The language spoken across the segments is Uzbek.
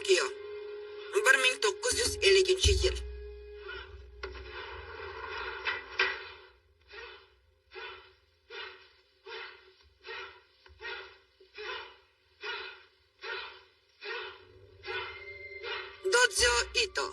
Tokio 1950-yil. Dodzo Ito.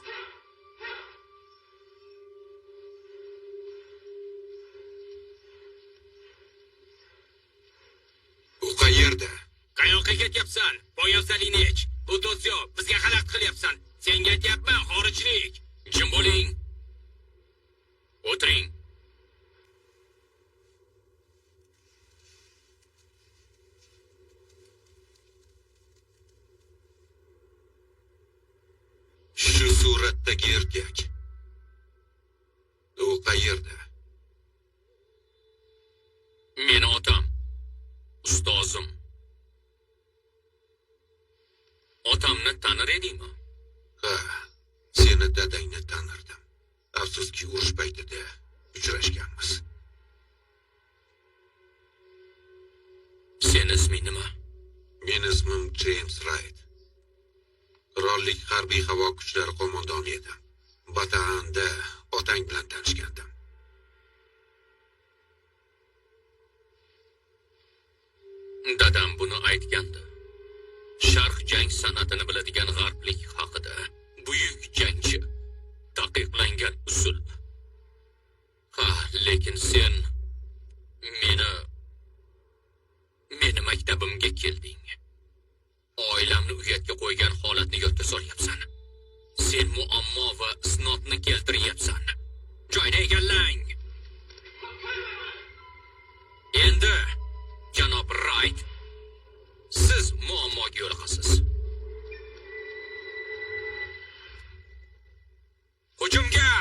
U qayerda? Qayoqqa ketyapsan? Poyafzalingni ich. Bu do'zyo, bizga xalaqit qilyapsan. Senga aytyapman, xorijlik. Jim bo'ling. O'tiring. Shu suratdagi erkak. U qayerda? Meni otam. Ustozim. Otamni tanir edingmi? Ha, seni dadangni tanirdim. Afsuski urush paytida uchrashganmiz. Seni isming nima? Meni ismim James Wright. Qirollik harbiy havo kuchlari qo'mondoni edim. Bataanda otang bilan tanishgandim. Dadam buni aytgandi. Sharq jang san'atini biladigan g'arblik haqida. Buyuk jangchi. Taqiqlangan usul. Ha, lekin sen meni maktabimga kelding. Oilamni uyatga qo'ygan holatni yodga solyapsan. Sen muammo va isnodni keltiryapsan. Joyni egallang. Endi janob Wright, siz muammoga yo'liqasiz. Hujumga!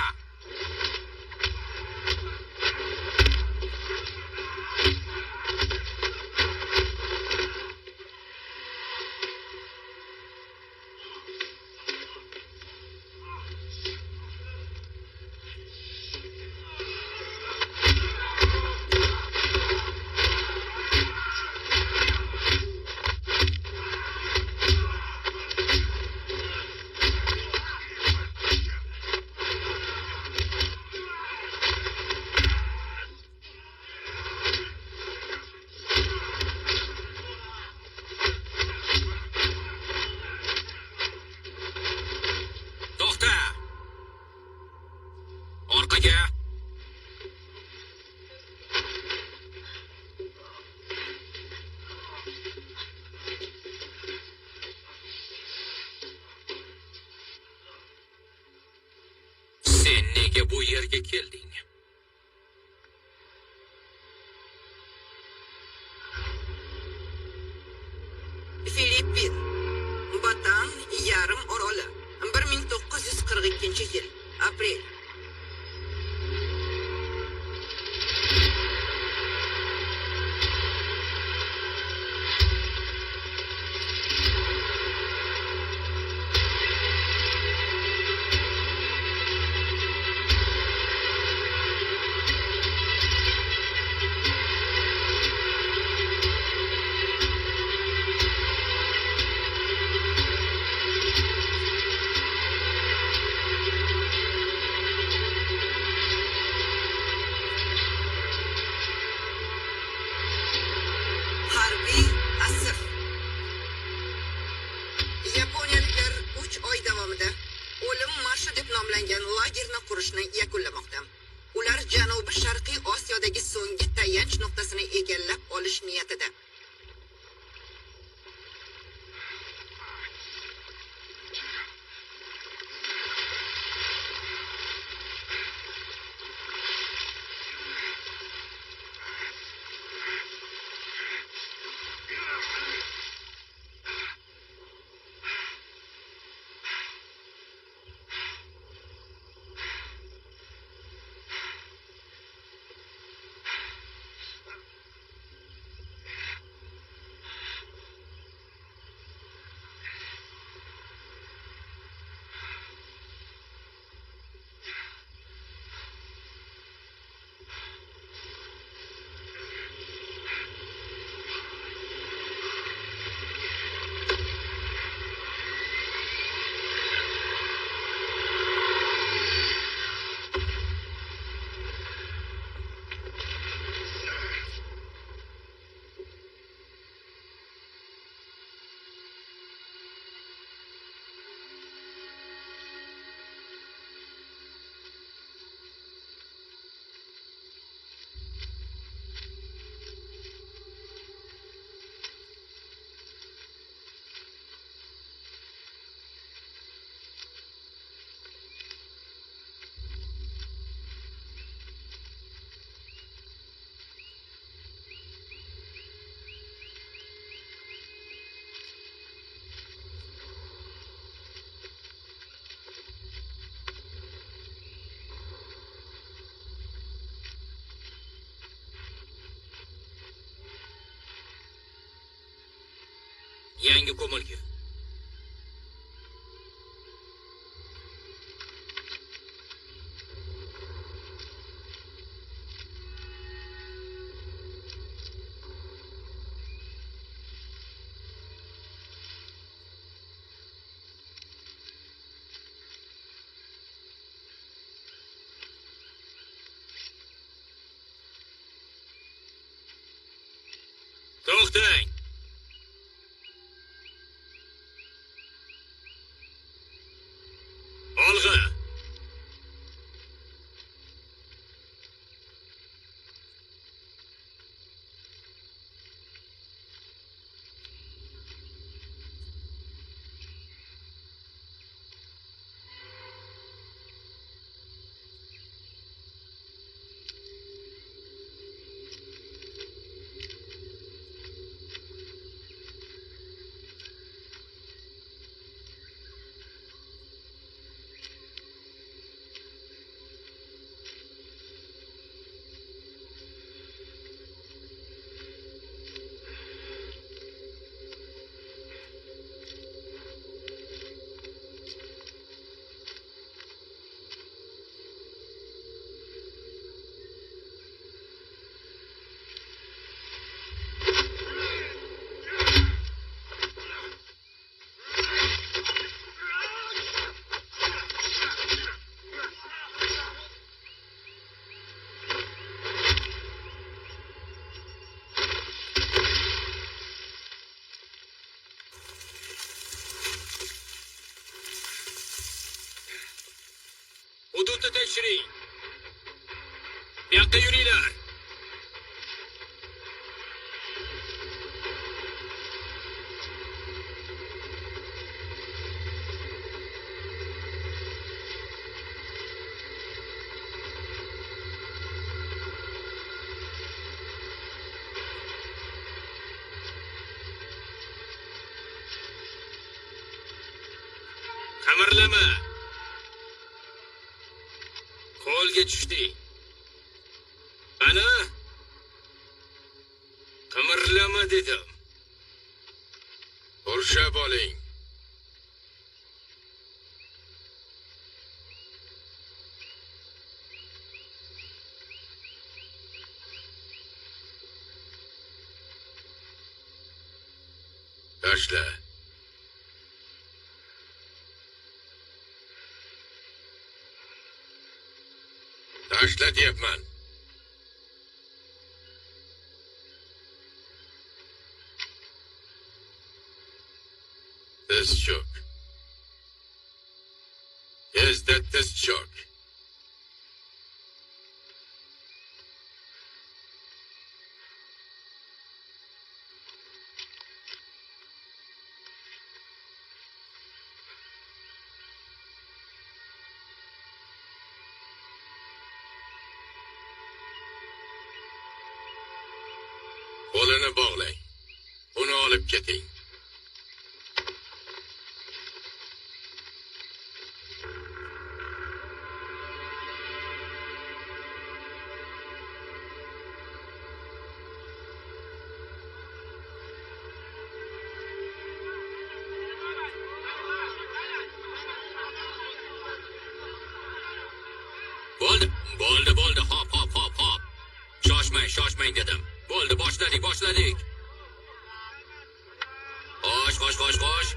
To'xta! Orqaga! Sen nega bu yerga kelding? Filippin. Batan yarim oroli. 1942-yil. Aprel. Harbiy asr. Yaponiyaliklar 3 oy davomida o'lim marshi deb nomlangan lagerni qurishni yakunlamoqda. Ular janubi sharqiy Osiyodagi so'nggi tayanch nuqtasini egallab olish niyatida. yangi ko'milgi. To'xtang. Olg'a. Hududni tekshiring. Bu yoqqa yuringlar. Qamirlama. Qo'lga tushding. Ana? Qimirlama dedim. Qurshab oling. Tashla. Tashla deyapman. Tiz cho'k. Tezda tiz cho'k. Qo'lini bog'lang. Uni olib keting. Bo'ldi. Hop. Shoshmang dedim. Bo'ldi, boshladik. Qo'sh.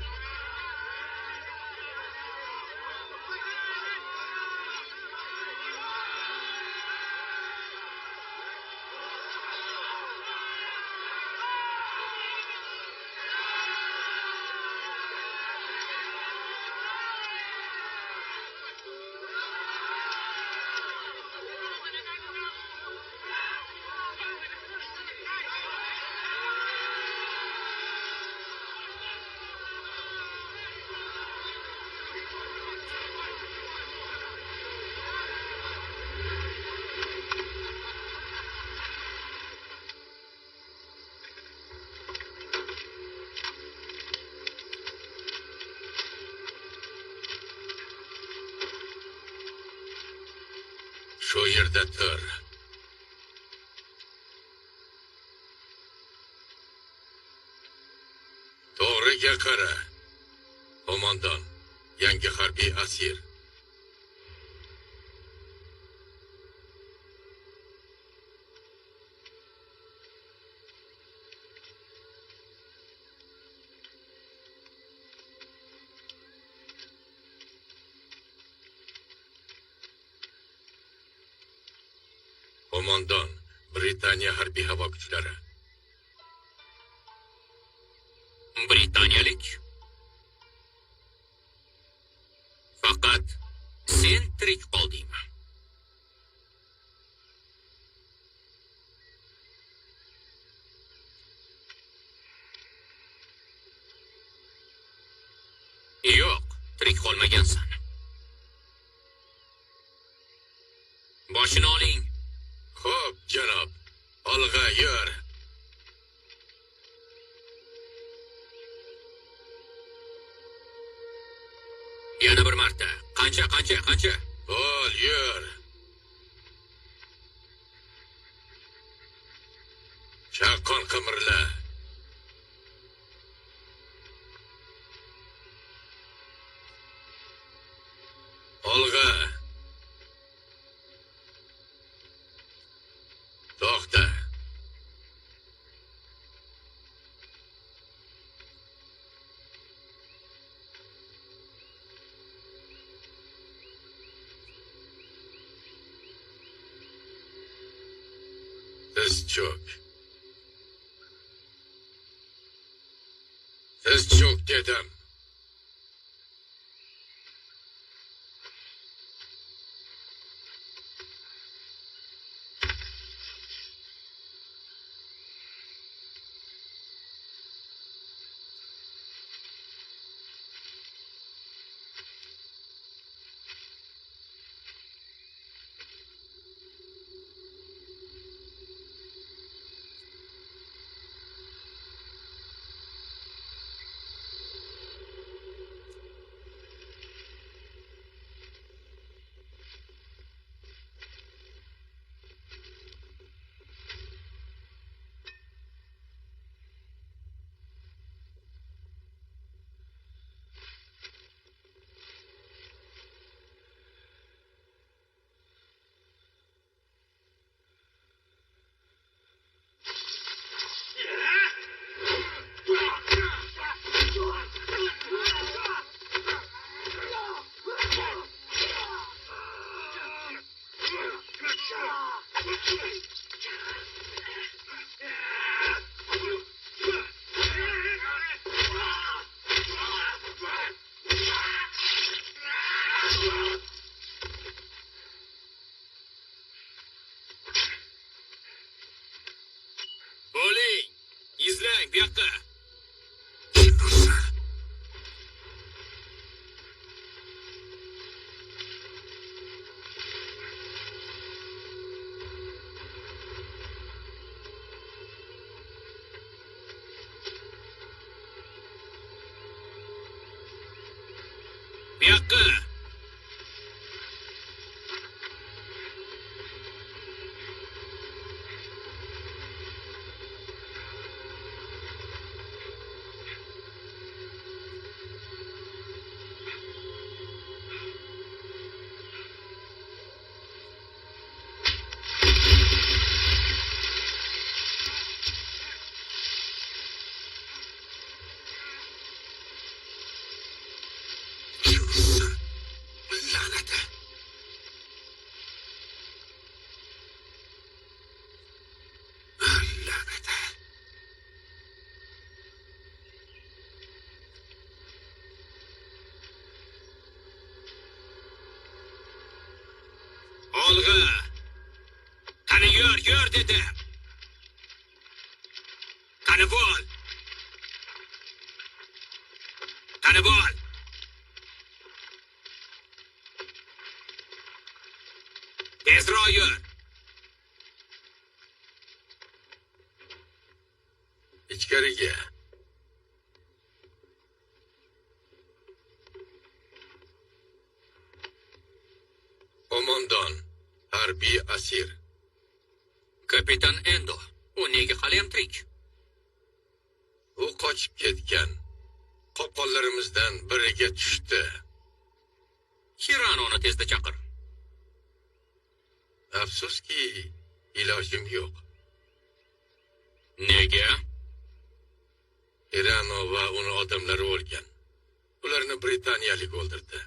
Shu yerda tur. To'g'ri Nimaga qara? Qo'mondon, yangi harbiy asir. Qo'mondon, Britaniya harbiy havo kuchlari. Britaniyalik. Faqat sen tirik qoldingmi? Yo'q, tirik qolmagansan. Boshini oling. Xo'p, janob. Olg'a yur. Yana bir marta. Qancha? Ol, yur. Chaqqon qimirla. Olg'a. To'xta. Tiz cho'k. Tiz cho'k dedim. Bo'ling. Izlang bu yoqqa. Bu yoqqa. La'nati. La'nati. Olg'a. Qani yur dedim. Qani bo'l. Qani bo'l. Tezroq yur. Ichkariga. Qo'mondon, harbiy asir. Kapitan Endo. U nega hali ham tirik? U qochib ketgan. qo'llarimizdan biriga tushdi. Hiranoni tezda chaqir. Afsuski, ilojim yo'q. Nega? Irano va uni odamlari o'lgan. Ularni britaniyalik o'ldirdi.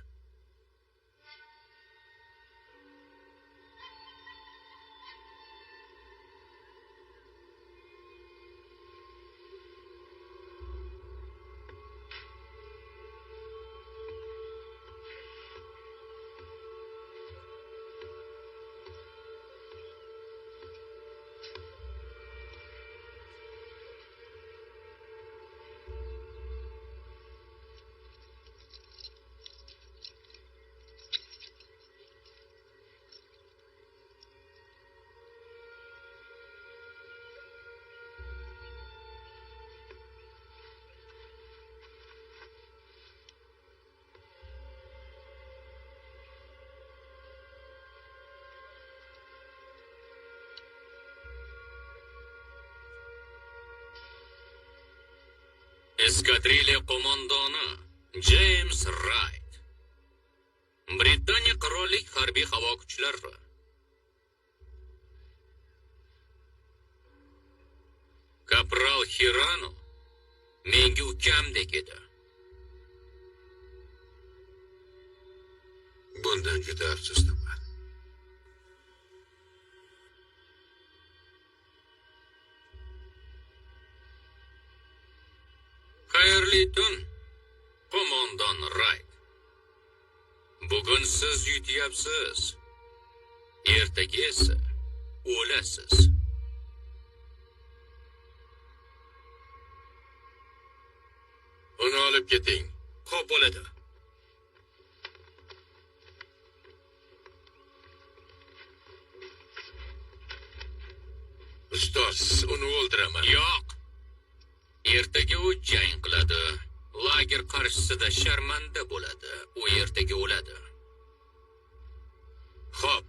Eskadrilya qo'mondoni James Wright. Britaniya qirollik harbiy havo kuchlari. Kapral Hirano menga ukamdek edi. Bundan juda afsusdaman. Xayrli tun, qo'mondon Wright. Bugun siz yutyapsiz. Ertaga esa o'lasiz. Uni olib keting. Xo'p bo'ladi. Ustoz, uni o'ldiraman. Yo'q. Ertaga u jang qiladi. Lager qarshisida sharmanda bo'ladi. U ertaga o'ladi. Xo'p.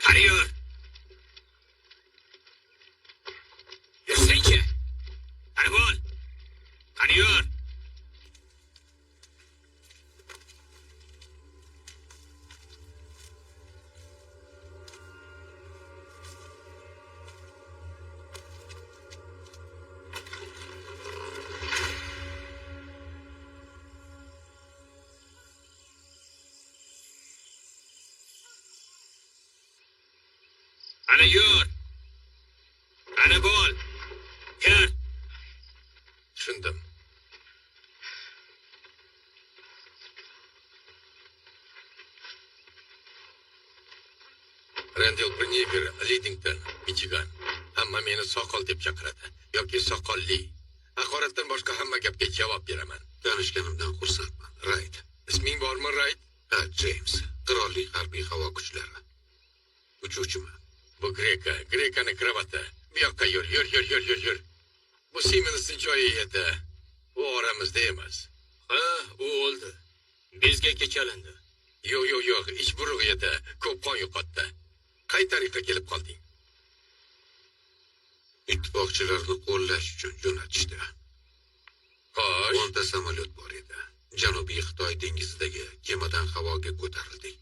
Qani yur. Yursangchi. Qani bo'l. Qani yur. Qani yur. Qani bo'l. Kir. Tushundim. Randall Bernier, Lidington, Michigan. Hamma meni soqol deb chaqiradi yoki soqolli. Haqoratdan boshqa hamma gapga javob beraman. Tanishganimdan xursandman. Wright. Isming bormi, Wright? Ha, James. Qirollik harbiy havo kuchlari. Uchuvchiman. Bu Grekani kravati. Bu yoqqa yur. Bu Siemens'ning joyi edi. U oramizda emas. Ha, u o'ldi. Bezgakka chalindi. Yo'q, ich burug'i edi. Ko'p qon yo'qotdi. Qay tariqa kelib qolding? Ittifoqchilarni qo'llash uchun jo'natishdi. Xo'sh, 10 ta samolyot bor edi. Janubiy Xitoy dengizidagi kemadan havoga ko'tarildik.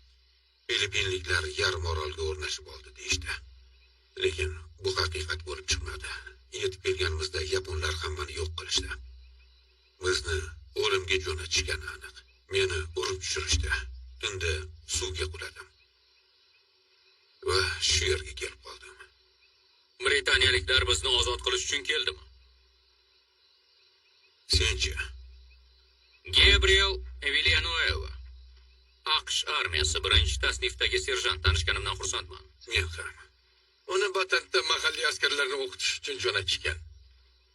Filippinliklar yarim orolga o'rnashib oldi deyishdi. Lekin bu haqiqat bo'lib chiqmadi. Yetib kelganimizda yaponlar hammani yo'q qilishdi. Bizni o'limga jo'natishgani aniq. Meni urib tushirishdi. Tunda suvga quladim. Va shu yerga kelib qoldim. Britaniyaliklar bizni ozod qilish uchun keldimi? Senchi? Gabriel Villanueva. armiyasi birinchi tasnifdagi serjant tanishganimdan xursandman. Men ham. Uni Batantda mahalliy askarlarni o'qitish uchun jo'natishgan.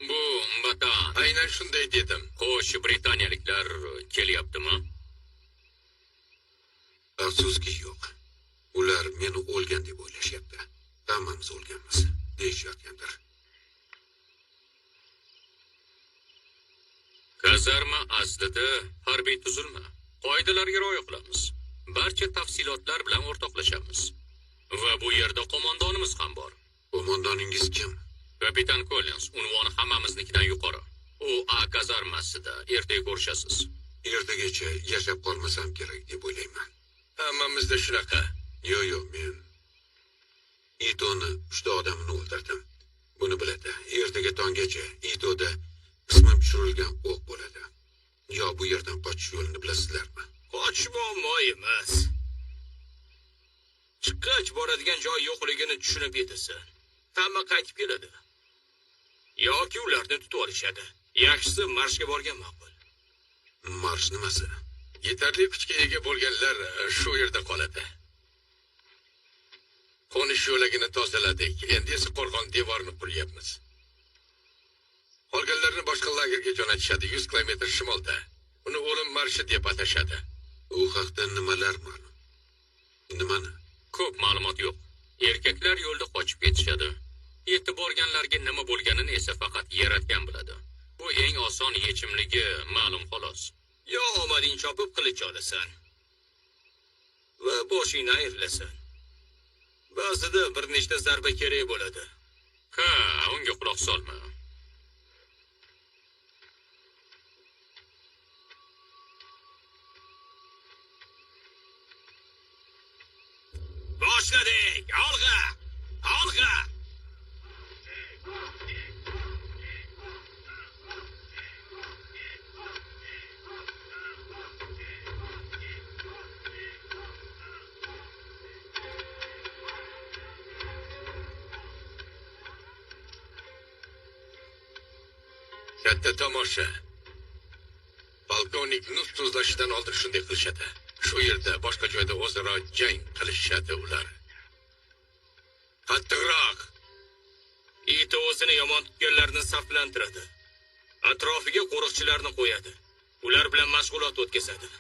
Bu Batan. Aynan shunday dedim. Xo'sh, britaniyaliklar kelyaptimi? Afsuski yo'q. Ular meni o'lgan deb o'ylashyapti. Hammamiz o'lganmiz deyishayotgandir. Kazarma aslida harbiy tuzilma. Qoidalarga rioya qilamiz. Barcha tafsilotlar bilan o'rtoqlashamiz. Va bu yerda qo'mondonimiz ham bor. Qo'mondoningiz kim? Kapitan Collins, unvoni hammamiznikidan yuqori. U A kazarmasida. Ertaga ko'rishasiz. Ertagacha yashab qolmasam kerak deb o'ylayman. Hammamizda shunaqa. Yo'q, men Itoni 3 odamini o'ldirdim. Buni biladi. Ertaga tonggacha Itoda qisman tushirilgan o'q bo'ladi. Yo bu yerdan qochish yo'lini bilasizlarmi? Qochish muammo emas. Chiqqach boradigan joy yo'qligini tushunib yetasan. Hamma qaytib keladi. Yoki ularni tutib olishadi. Yaxshisi marshga borgan ma'qul. Marsh nimasi? Yetarli kuchga ega bo'lganlar shu yerda qoladi. Qo'nish yo'lagini tozaladik. Endi esa qo'rg'on devorini quryapmiz. Qolganlarni boshqa lagerga jo'natishadi 100 kilometr shimolda. Uni o'lim marshi deb atashadi. U haqda nimalar ma'lum? Nimani? Ko'p ma'lumot yo'q. Erkaklar yo'lda qochib ketishadi. Yetib borganlarga nima bo'lganini esa faqat yaratgan biladi. Bu eng oson yechimligi ma'lum xolos. Yo omading chopib qilich olasan. Va boshingni ayirlasan. Ba'zida bir nechta zarba kerak bo'ladi. Ha, unga quloq solma. Boshladik! Olg'a! Olg'a! Katta tomosha. Polkovnik nutq so'zlashidan oldin shunday qilishadi. Shu yerda boshqa joyda o'zaro jang qilishadi ular. Qattiqroq. Iti o'zini yomon tutganlarni saflantiradi. Atrofiga qo'riqchilarni qo'yadi. Ular bilan mashg'ulot o'tkazadi.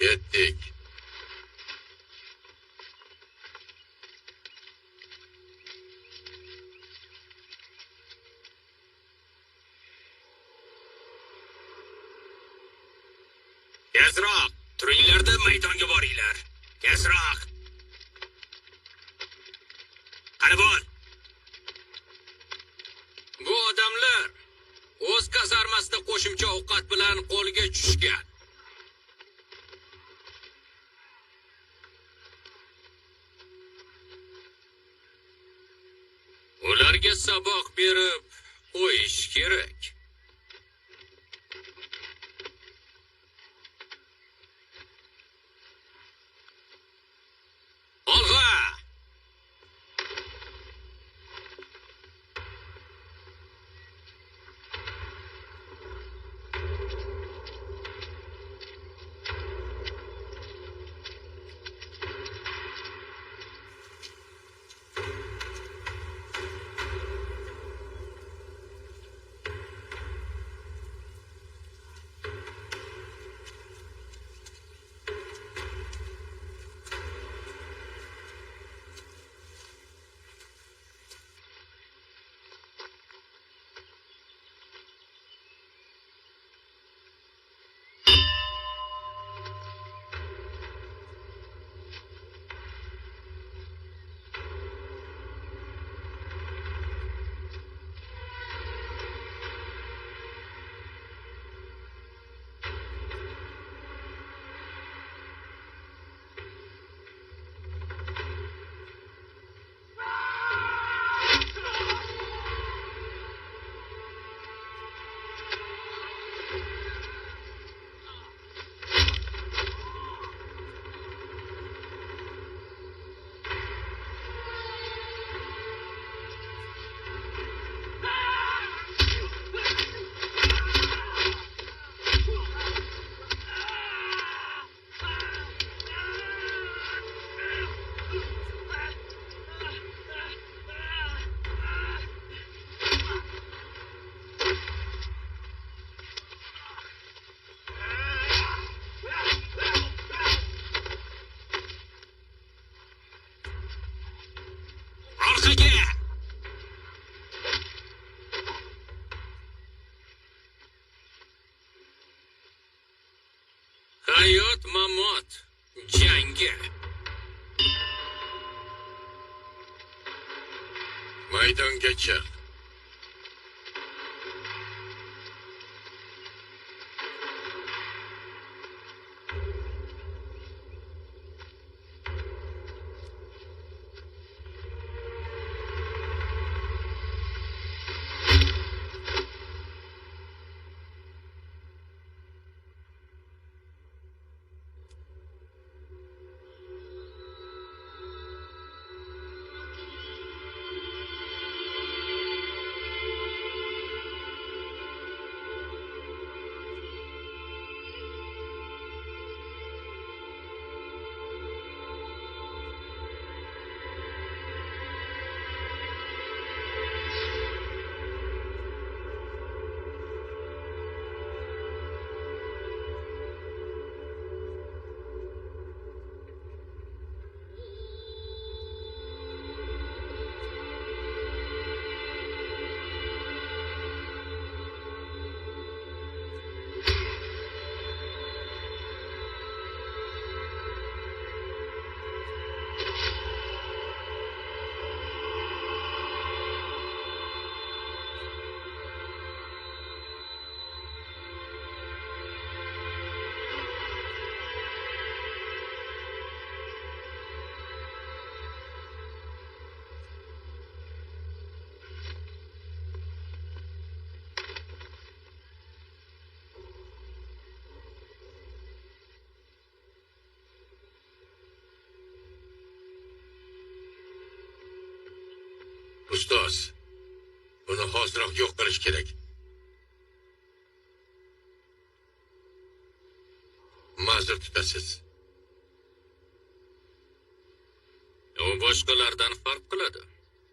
Yetdik. Tezroq! Turinglarda maydonga boringlar. Tezroq! Qani bo'l! Bu odamlar o'z kazarmasida qo'shimcha ovqat bilan qo'lga tushgan. Ularga saboq berib qo'yish kerak. Olg'a! Hayot mamot jangi. Maydonga chiq. Ustoz, buni hoziroq yo'q qilish kerak. Ma'zur tutasiz. U boshqalardan farq qiladi.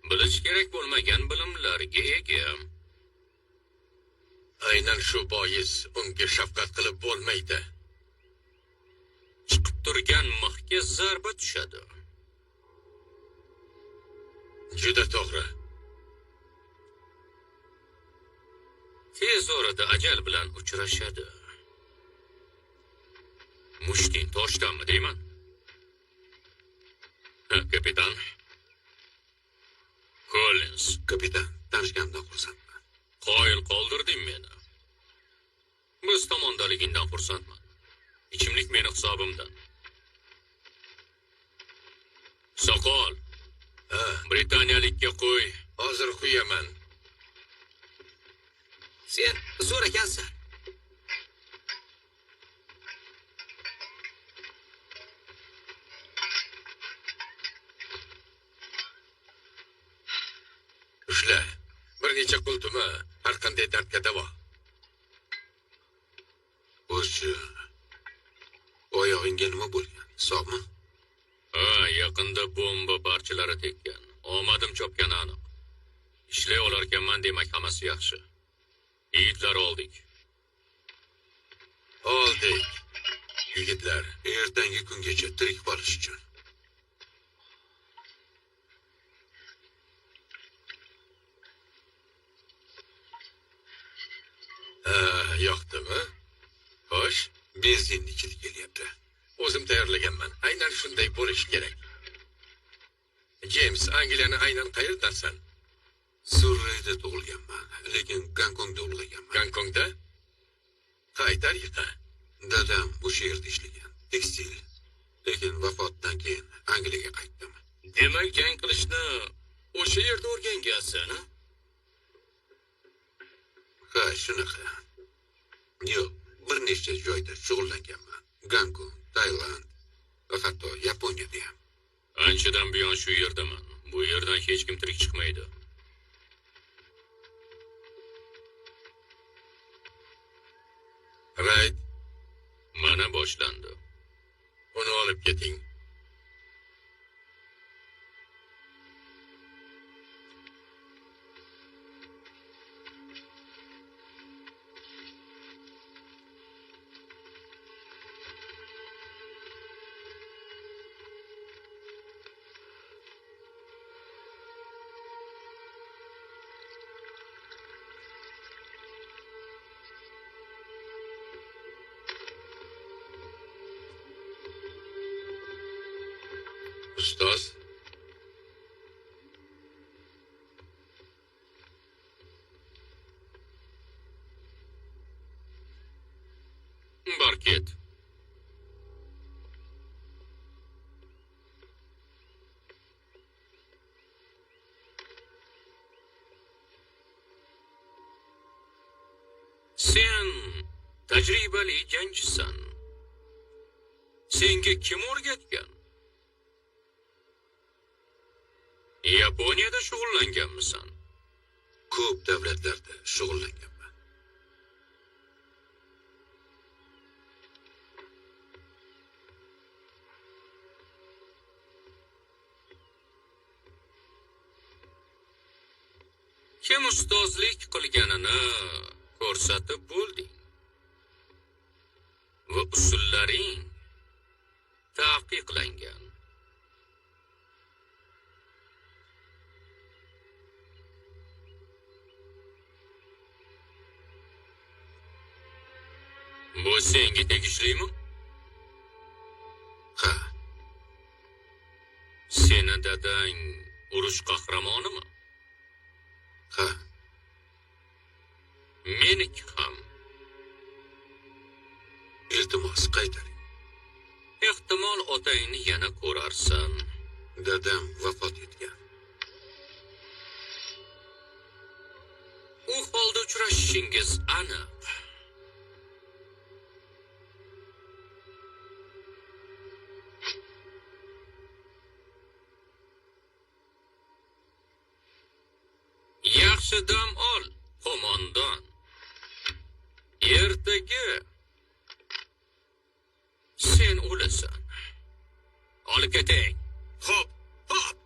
Bilish kerak bo'lmagan bilimlarga ega. Aynan shu bois unga shafqat qilib bo'lmaydi. Chiqib turgan mixga zarba tushadi. Juda to'g'ri. Tez orada ajal bilan uchrashadi. Mushtin toshdami deyman? Kapitan. Collins. Kapitan, tanishganimdan xursandman. Qoyil qoldirding meni. Biz tomondaligingdan xursandman. Ichimlik meni hisobimdan. Soqol. Britaniyalikka qo'y. Hozir qo'yaman. Sen so'ragansan. Ushla. Bir necha qultumi har qanday dardga davo. O'sha oyog'ingga nima bo'lgan? Sog'mi? Yaqinda bomba parchalari tekkan. Omadim chopgani aniq. Ishlay olarkanman demak hammasi yaxshi. Yigitlar oldik. Oldik. Yigitlar, Ertangi kungacha tirik qolish uchun. yoqdimi? Xo'sh, Benzinni ichida kelyapti. o'zim tayyorlaganman. Aynan shunday bo'lishi kerak. James, Angliyani aynan qayerdansan? Surreyda tug'ilganman, lekin Gonkongda ulg'ayganman. Gonkongda? Qay tariqa? Dadam o'sha yerda ishlagan, tekstil. Lekin vafotidan keyin Angliyaga qaytdim. Demak, jang qilishni o'sha yerda o'rgangansan, ha? Ha, shunaqa. Yo'q, bir nechta joyda shug'ullanganman. Gonkong, Tailand va hatto Yaponiyada ham. Anchadan buyon shu yerdaman. Bu yerdan hech kim tirik chiqmaydi. Right. Mana boshlandi. Uni olib keting. ustoz. Bor ket. Sen tajribali jangchisan. Senga kim o'rgatgan? Yaponiyada shug'ullanganmisan? Ko'p davlatlarda shug'ullanganman. Kim ustozlik qilganini ko'rsatib bo'lding. Va usullaring taqiqlangan. Bu senga tegishlimi? Ha, Seni dadang urush qahramonimi? ha, Meniki ham. iltimos qaytaring. Ehtimol otangni yana ko'rarsan. Dadam vafot etgan. U holda uchrashishingiz aniq. Yaxshi dam ol, qo'mondon. Ertaga sen o'lasan. Olib ketay. Xo'p, hop.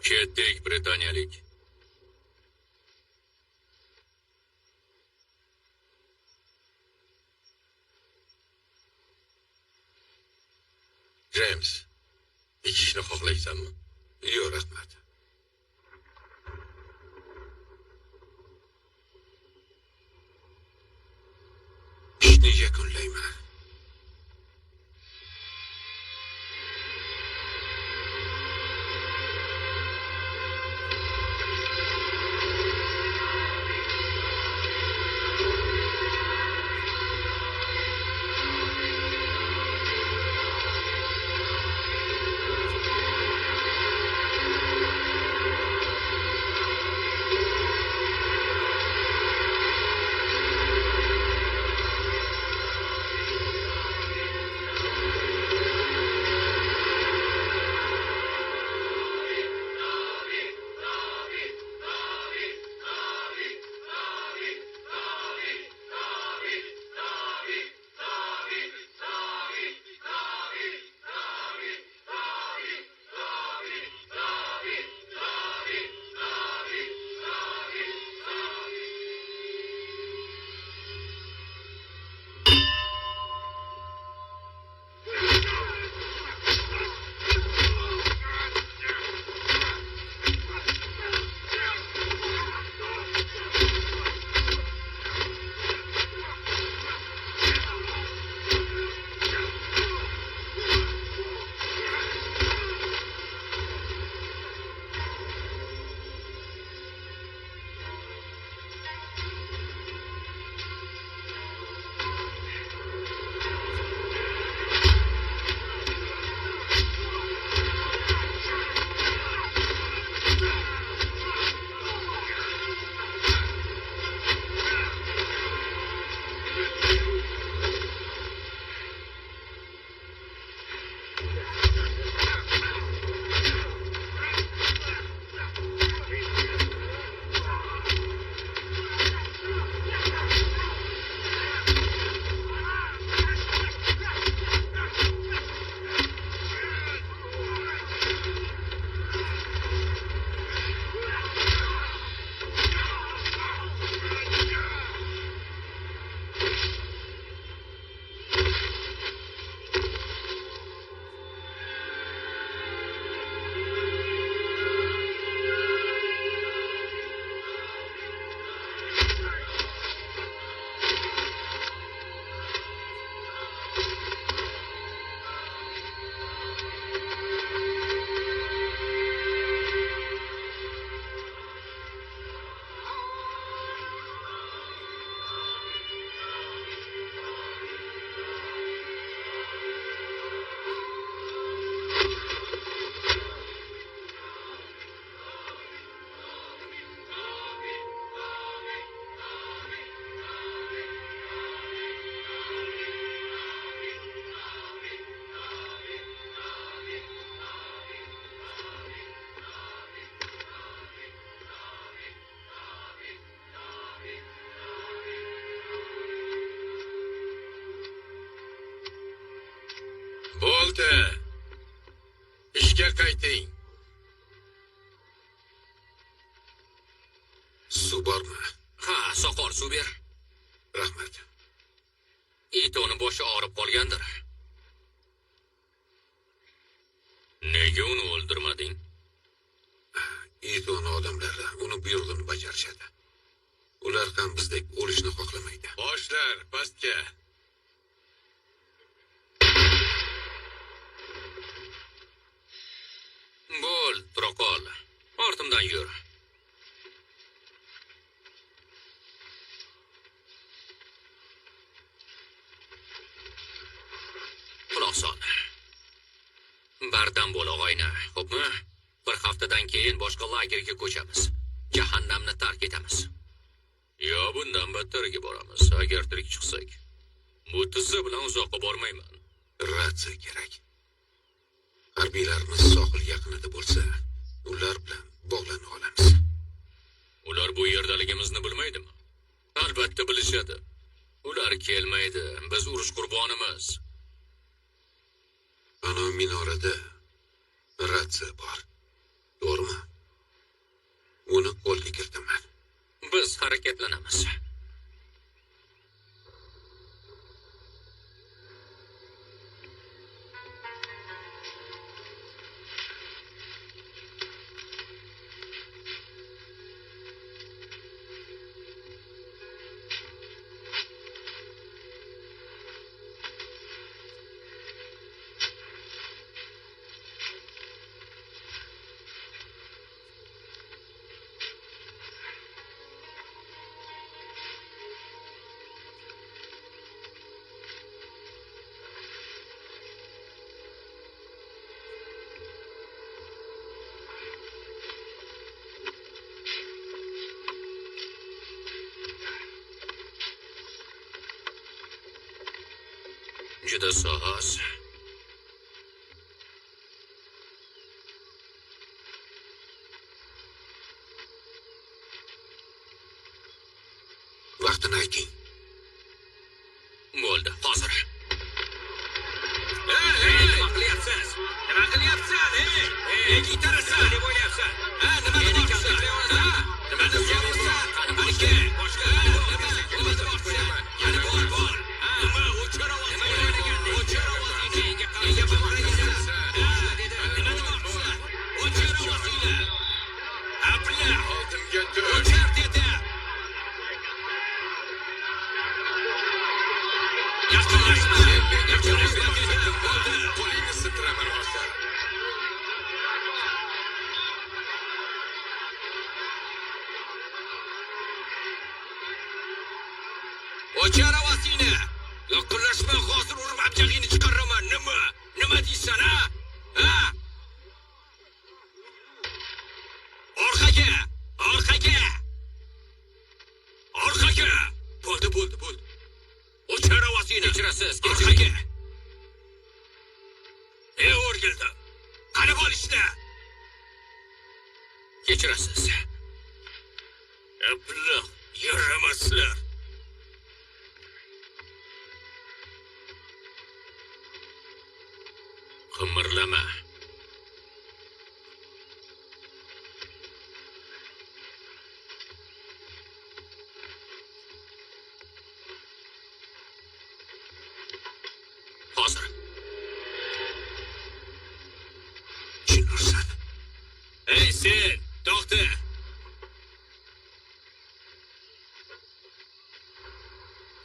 Ketdik, britaniyalik. James, ichishni xohlaysanmi? Yo'q, rahmat. Ishni yakunlayman. ishga qayting. Suv bormi? Ha, soqol suv ber. Rahmat. Itoni boshi og'rib qolgandir. Nega uni o'ldirmading? Etoni odamlari uni buyrug'ini bajarishadi. Ular ham bizdek o'lishni xohlamaydi. Boshlar pastga. Bo'l, tura qol. Ortimdan yur. Quloq sol. Bardam bo'l og'ayni, xo'pmi? Bir haftadan keyin boshqa lagerga ko'chamiz. Jahannamni tark etamiz. Yo, bundan battarga boramiz, agar tirik chiqsak. Bu tizza bilan uzoqqa bormayman. Ratsiya kerak. Harbiylarimiz sohil yaqinida bo'lsa, ular bilan bog'lana olamiz. Ular bu yerdaligimizni bilmaydimi? Albatta bilishadi. Ular kelmaydi, biz urush qurbonimiz. Ana minorada ratsiya bor. To'g'rimi? Uni qo'lga kiritaman. Biz harakatlanamiz. Juda soz. Vaqtini ayting. Bo'ldi, hozir. Nima qilyapsiz? Nima qilyapsan? Ey, gitarasan deb o'ylayapsan? Ha, nima qilyapsan? Nima qilyapsan? Qani boshqa? Yana bor. Nima o'chira ovozingni? O'chira ovozingni. Nega qaramayapsan? Nima demoqchisan? O'chira ovozingni. Apla, oldimga tur. O'chir dedi. Yaqinlashma. Qo'lingni sintiraman hozir. O'chir ovozingni. Yaqinlashma, hozir urib abjag'ingni chiqaraman. Nima deysan, ha? Ha? Orqaga. Bo'ldi. O'chir ovozingni. Kechirasiz, Orqaga. O'rgildi. Qani bo'lishdi. Kechirasiz. Ablah, yaramaslar. Qimirlama. Hozir. Tushunursan. Ey sen, to'xta.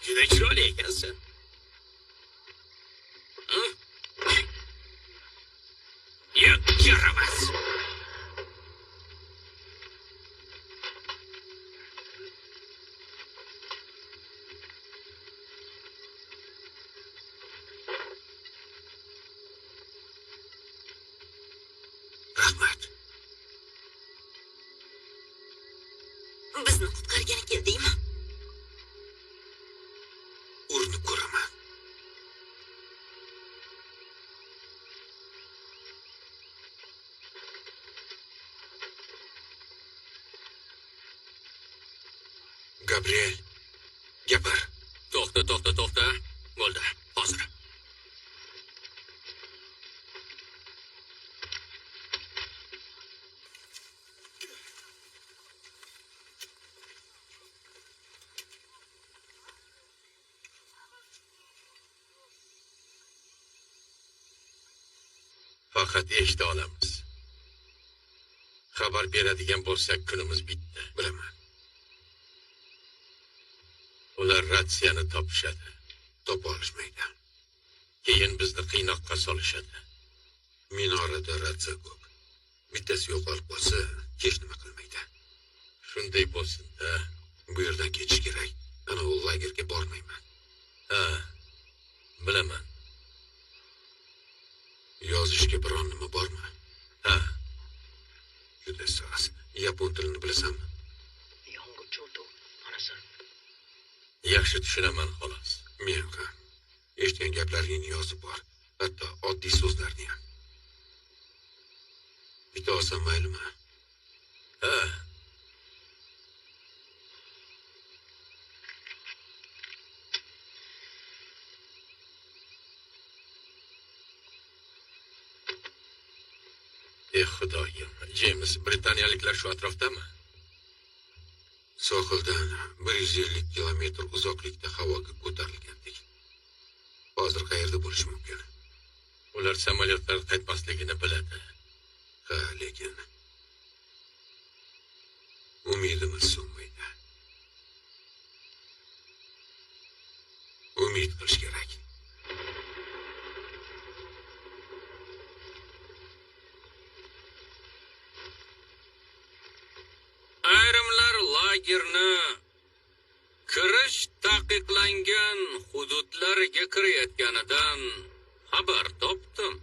Juda chiroyli ekansan. Yaramas. Rahmat. Bizni qutqargani keldingmi? Urinib ko'raman. Gabriel, gapir. To'xta. Bo'ldi, hozir. faqat eshita olamiz. Xabar beradigan bo'lsak, kunimiz bitdi. Bilaman. Ular ratsiyani topishadi. Topa olishmaydi. Keyin bizni qiynoqqa solishadi. Minorada ratsiya ko'p. Bittasi yo'qolib qolsa, hech nima qilmaydi. Shunday bo'lsin-da. Bu yerdan ketish kerak. Ana u lagerga bormayman. Ha, bilaman. Yozishga biron nima bormi? Ha, Juda soz. Yapon tilini bilasanmi? yaxshi tushunaman xolos. Men ham. Eshitgan gaplaringni yozib bor. Hatto oddiy so'zlarni ham. Bitta olsam maylimi? Ha, Xudoyim. James, britaniyaliklar shu atrofdami? Sohildan 150 kilometr uzoqlikda havoga ko'tarilgandik. Hozir qayerda bo'lish mumkin? Ular samolyotlar qaytmasligini biladi. Ha, lekin umidimiz so'nmaydi. Umid qilish kerak. Ayrimlar lagerni kirish taqiqlangan hududlarga kirayotganidan xabar topdim.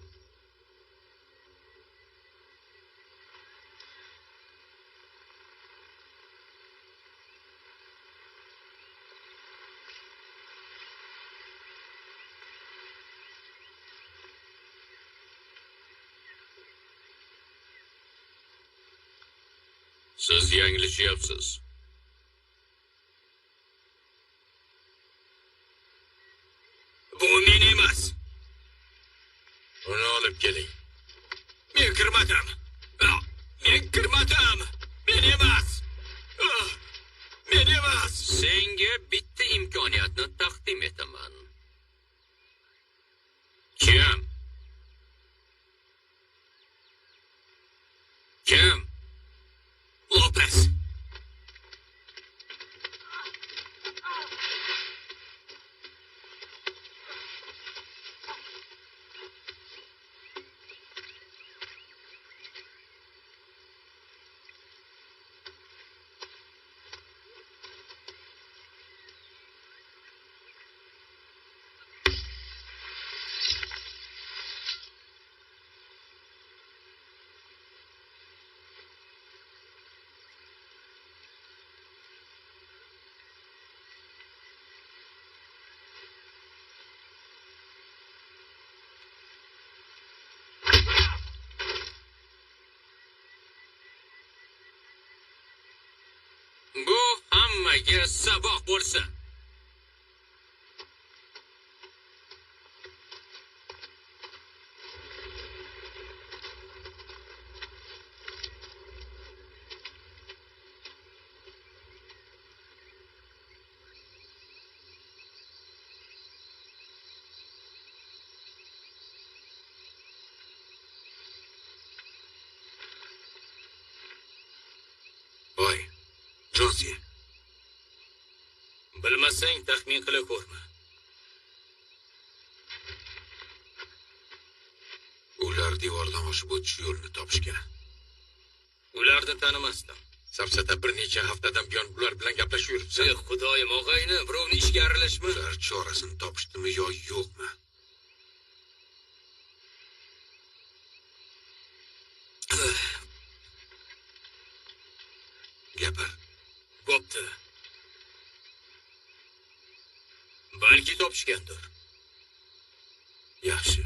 Siz yanglishyapsiz. Bu men emas. Uni olib keling. Men kirmadim. Men kirmadim. Men emas. Men emas. Senga bitta imkoniyatni taqdim etaman. Kim? Kim? Lopez. Bu hammaga saboq bo'lsin. Voy, Jonsi. Bilmasang taxmin qila ko'rma. Ular devordan oshib o'tish yo'lini topishgan. Ularni tanimasdim. Safsata bir necha haftadan buyon bular bilan gaplashib yuribsan. Xudoyim, og'ayni, birovni ishga aralashma. Ular chorasini topishdimi yo yo'qmi? Gapir. Bo'pti. Balki topishgandir. Yaxshi.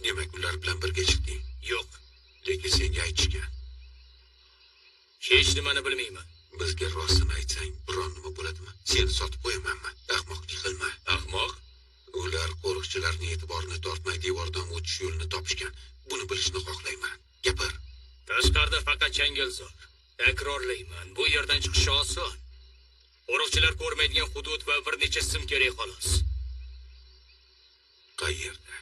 Demak, ular bilan birga chiqding. Yo'q, Lekin senga aytishgan. hech nimani bilmayman. Bizga rostini aytsang, biron nima bo'ladimi? Seni sotib qo'yamanmi? Ahmoqlik qilma. Ahmoq? Ular qo'riqchilarning e'tiborini tortmay devordan o'tish yo'lini topishgan. Buni bilishni xohlayman. Gapir. Tashqarida faqat changalzor. Takrorlayman, bu yerdan chiqish oson. Qo'riqchilar ko'rmaydigan hudud va bir necha sim kerak xolos. Qayerda?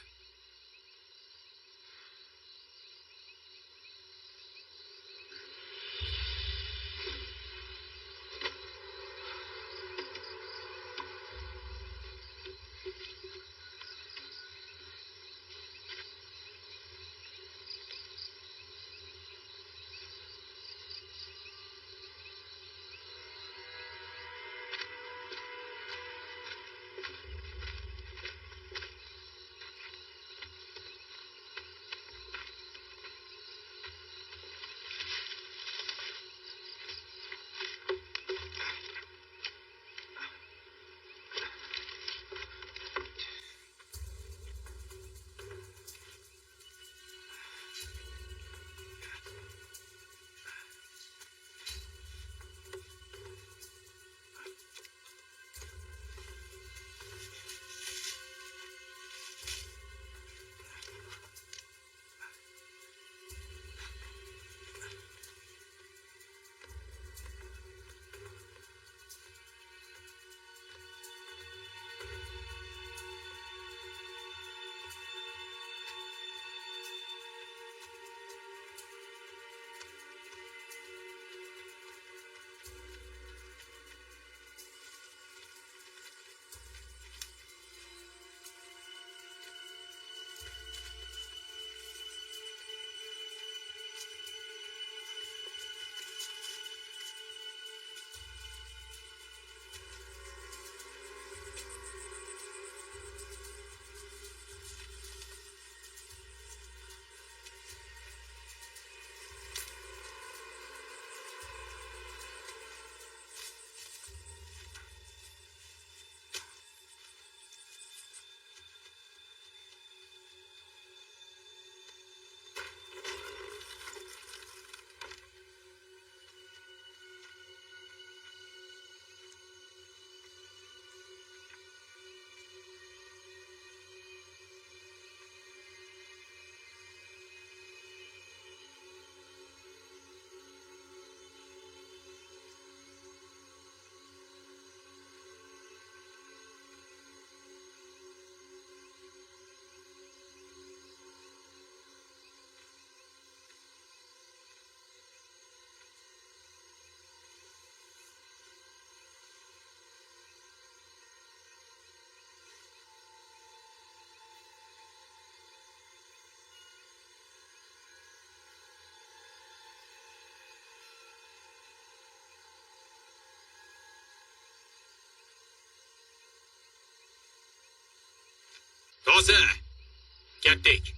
Toza. Ketdik.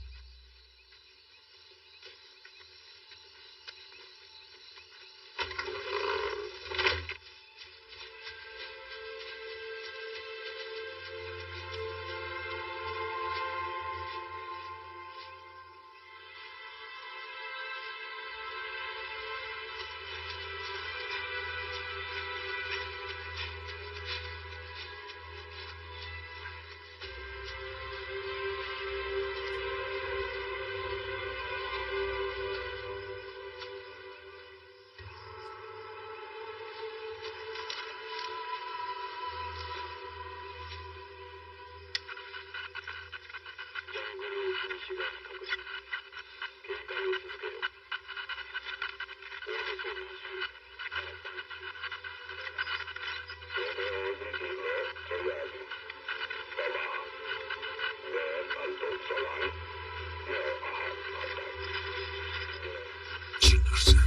Chin narsa.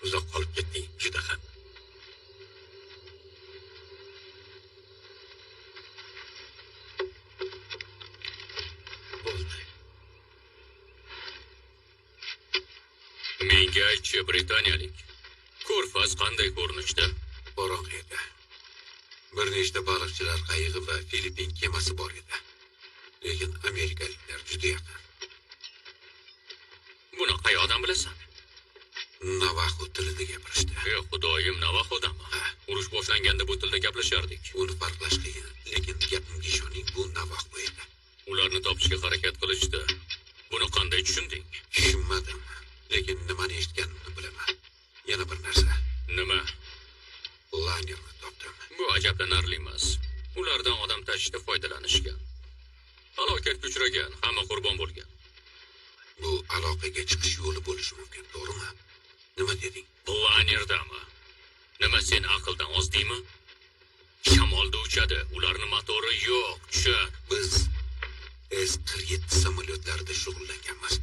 Uzoq qolib ketding, juda ham. Bo'ldi. Menga aytchi, britaniyalik. Ko'rfaz qanday ko'rinishda? Qorong'i edi. Bir nechta baliqchilar qayig'i va Filippin kemasi bor edi. Lekin amerikaliklar juda yaqin. Buni qayoqdan bilasan? Navajo tilida gapirishdi. Xudoyim, Navajodanmi? Urush boshlanganda bu tilda gaplashardik. Uni farqlash qiyin, lekin gapimga ishoning, bu Navajo edi. Ularni topishga harakat qilishdi. Buni qanday tushunding? Tushunmadim, lekin nimani eshitganimni bilaman. Yana bir narsa, Nima? laynerni topdim. Bu ajablanarli emas. Ulardan odam tashishda foydalanishgan. Halokatga uchragan, hamma qurbon bo'lgan. Bu aloqaga chiqish yo'li bo'lishi mumkin, to'g'rimi? Nima deding? Planerdami? Nima sen aqldan ozdingmi? Shamolda uchadi, ularni motori yo'q, tushun. Biz S-47 samolyotlarida shug'ullanganmiz.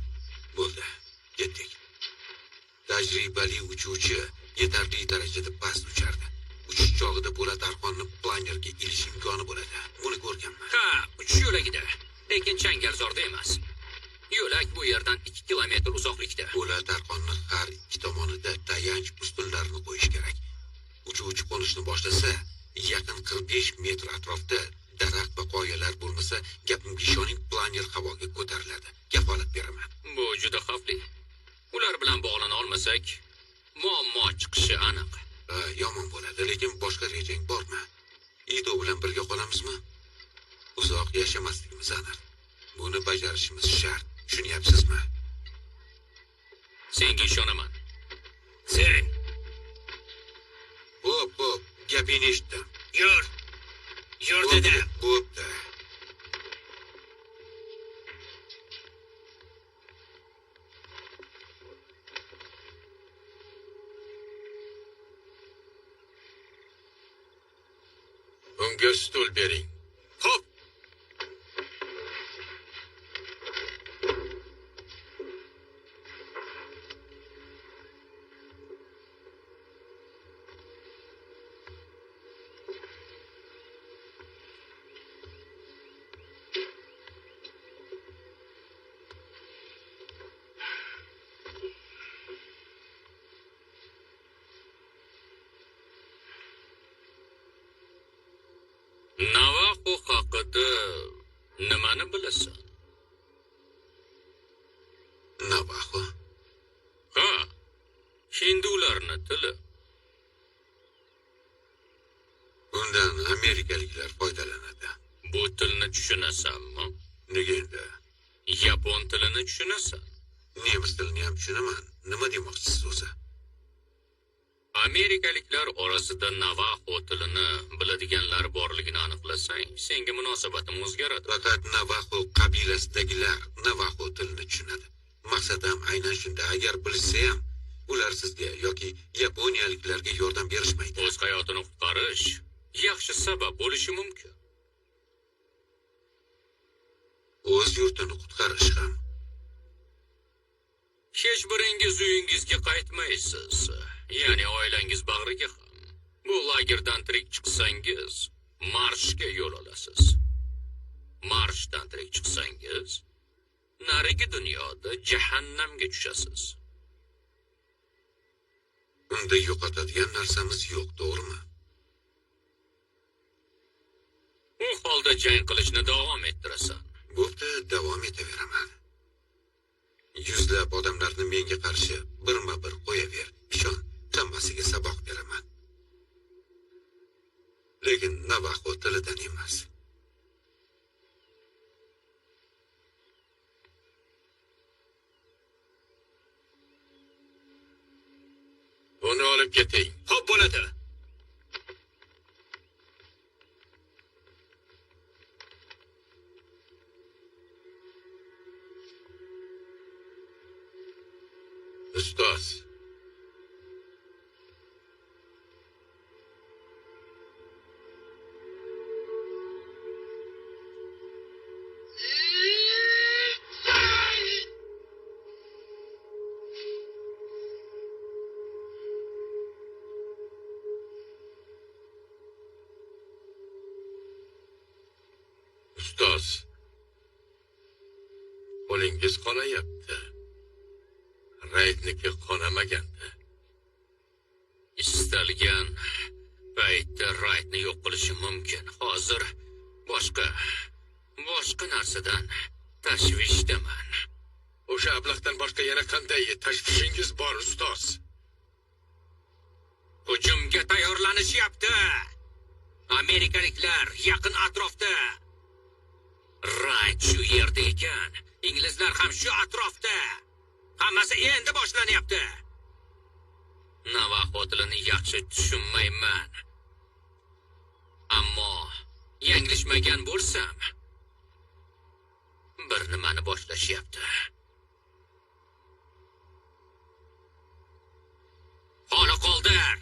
Bo'ldi, ketdik. Tajribali uchuvchi yetarli darajada past uchardi. Uchish chog'ida Po'lat Arqonni planerga ilish imkoni bo'ladi. Buni ko'rganman. Ha, uchish yo'lagida, lekin changalzorda emas. Yo'lak bu yerdan 2 kilometr uzoqlikda. Po'lat Arqonni har ikki tomonida tayanch ustunlarni qo'yish kerak. Uchuvchi qo'nishni boshlasa, yaqin 45 metr atrofda daraxt va qoyalar bo'lmasa, gapimga ishoning, planer havoga ko'tariladi. Kafolat beraman. Bu juda xavfli. Ular bilan bog'lana olmasak, muammo chiqishi aniq. Yomon bo'ladi, lekin boshqa rejang bormi? Ido bilan birga qolamizmi? Uzoq yashamasligimiz aniq. Buni bajarishimiz shart. Tushunyapsizmi? Senga ishonaman. Sen. Hop, gapingni eshitdim. Yur. Yur dedim. Bo'pti. Unga stul bering. Hop. haqida nimani bilasan? Navaho. Ha, hindularni tili. Undan amerikaliklar foydalanadi. Bu tilni tushunasanmi? Nega endi? Yapon tilini tushunasan? Nemis tilini ham tushunaman. Nima demoqchisiz o'zi? Amerikaliklar orasida Navaho tilini biladiganlar borligini aniqlasang, senga munosabatim o'zgaradi. Faqat Navaho qabilasidagilar Navaho tilini tushunadi. Maqsadim aynan shunda. Agar bilishsa ham, ular sizga yoki yaponiyaliklarga yordam berishmaydi. O'z hayotini qutqarish yaxshi sabab bo'lishi mumkin. O'z yurtini qutqarish ham. Hech biringiz uyingizga qaytmaysiz. Ya'ni oilangiz bag'riga ham. Bu lagerdan tirik chiqsangiz, marshga yo'l olasiz. Marshdan tirik chiqsangiz, narigi dunyoda jahannamga tushasiz. Unda yo'qotadigan narsamiz yo'q, to'g'rimi? U holda jang qilishni davom ettirasan. Bo'pti, davom etaveraman. Yuzlab odamlarni menga qarshi birma-bir qo'yaver. Ishon, hammasiga saboq beraman. Lekin Navaho tilidan emas. Uni olib keting. Xo'p bo'ladi. Ustoz. Ustoz. Qo'lingiz qonayapti. Raydniki qonamagandi. Istalgan paytda Raydni yo'q qilishi mumkin. Hozir boshqa narsadan tashvishdaman. O'sha ablahdan boshqa yana qanday tashvishingiz bor, ustoz? Hujumga tayyorlanishyapti. Amerikaliklar yaqin atrofda. Rayd shu yerda ekan. Inglizlar ham shu atrofda. Hammasi endi boshlanyapti. Navaho tilini yaxshi tushunmayman. Ammo yanglishmagan bo'lsam, bir nimani boshlashyapti. Qoni qoldir.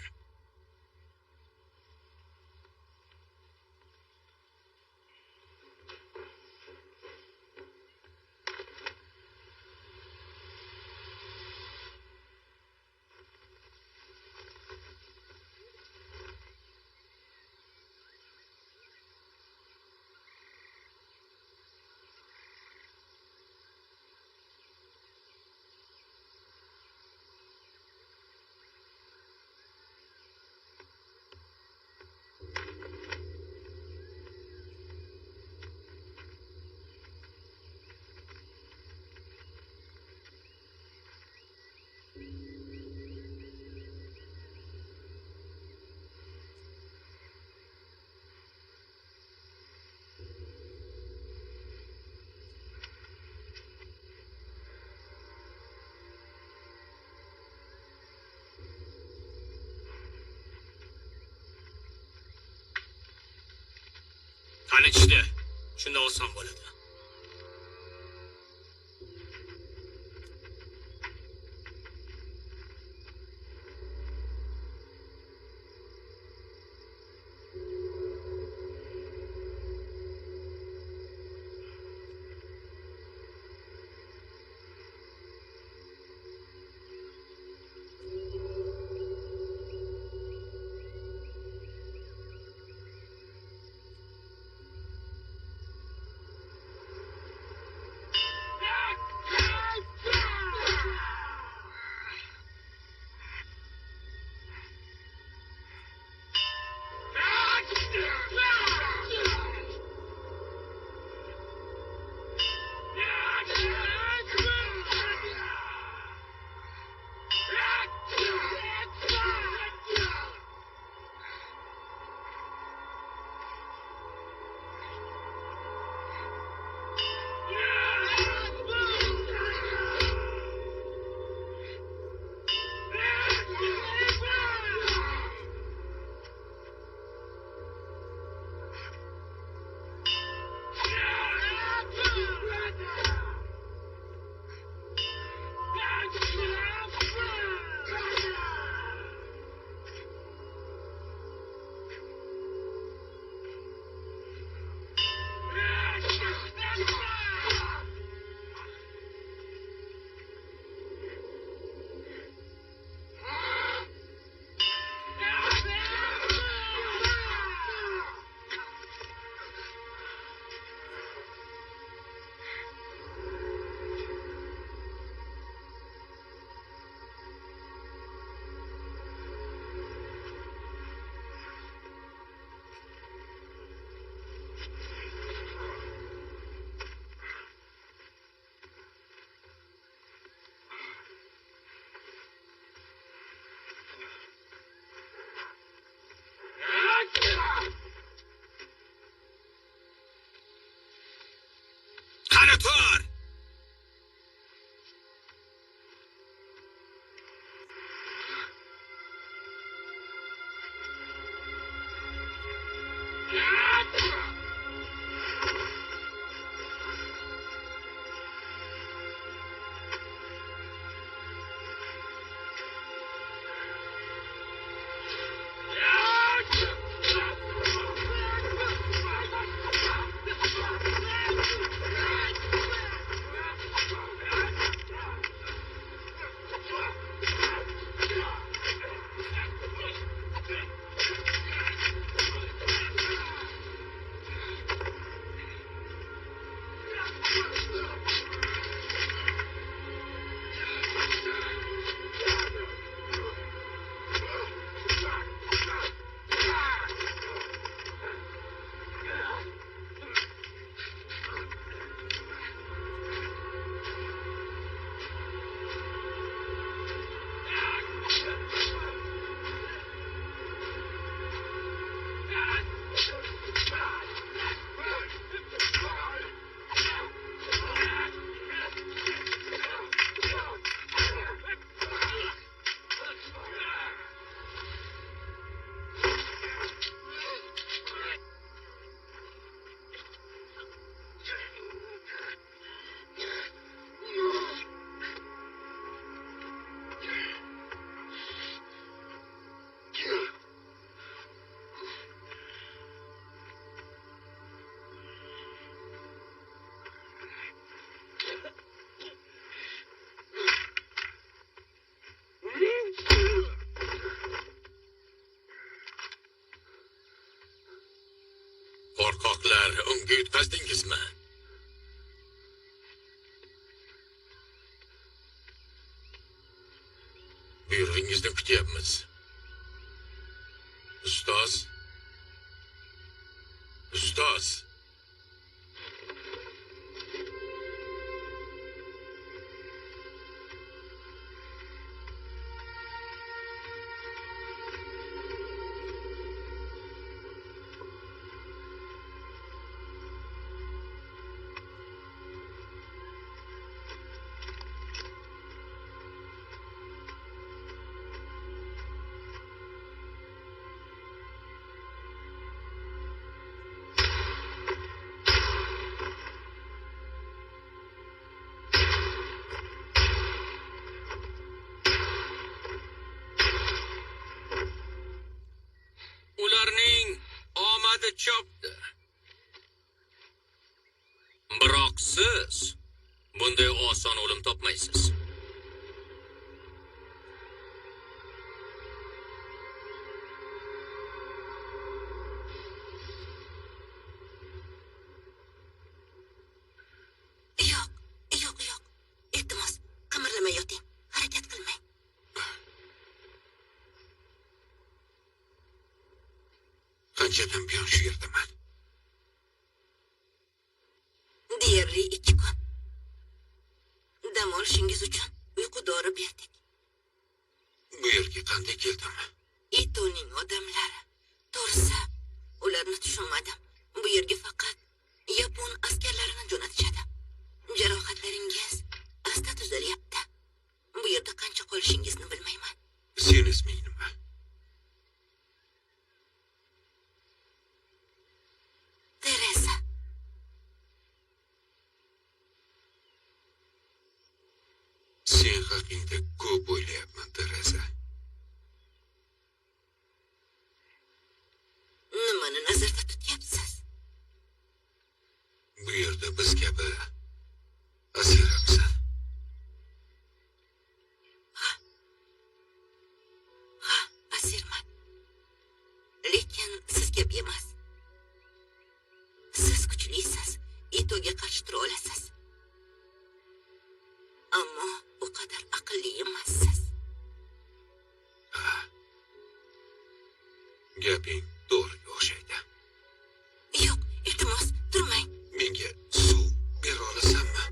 Qani tushdi. Shunda oson bo'ladi. Yutqazdingizmi? Buyrug'ingizni kutyapmiz. Ustoz. Ustoz. Ularning omadi chopdi. Biroq siz bunday oson o'lim topmaysiz. Yo'q, yo'q, yo'q. Iltimos, qimirlamay yoting. Harakat qilmang. Qanchadan buyon shu yerdaman. Deyarli 2 kun. Dam olishingiz uchun uyqu dori berdik. Bu yerga qanday keldim? Itoning odamlari. To'g'risi, ularni tushunmadim. Bu yerga faqat yapon askarlarini jo'natishadi. Jarohatlaringiz asta tuzalyapti. Bu yerda qancha qolishingizni bilmayman. Sen isming nima? Teresa. Sen haqingda ko'p o'ylayapman, Teresa. Nimani nazarda tutyapsiz? Bu yerda biz kabi asiramisan. Ha, asirman. Lekin siz kabi emas. Siz kuchlisiz, Itoga qarshi tura olasiz. Ammo u qadar aqlli emassiz. Gaping to'g'riga o'xshaydi. Yo'q, iltimos, turmang. Menga suv bera olasanmi?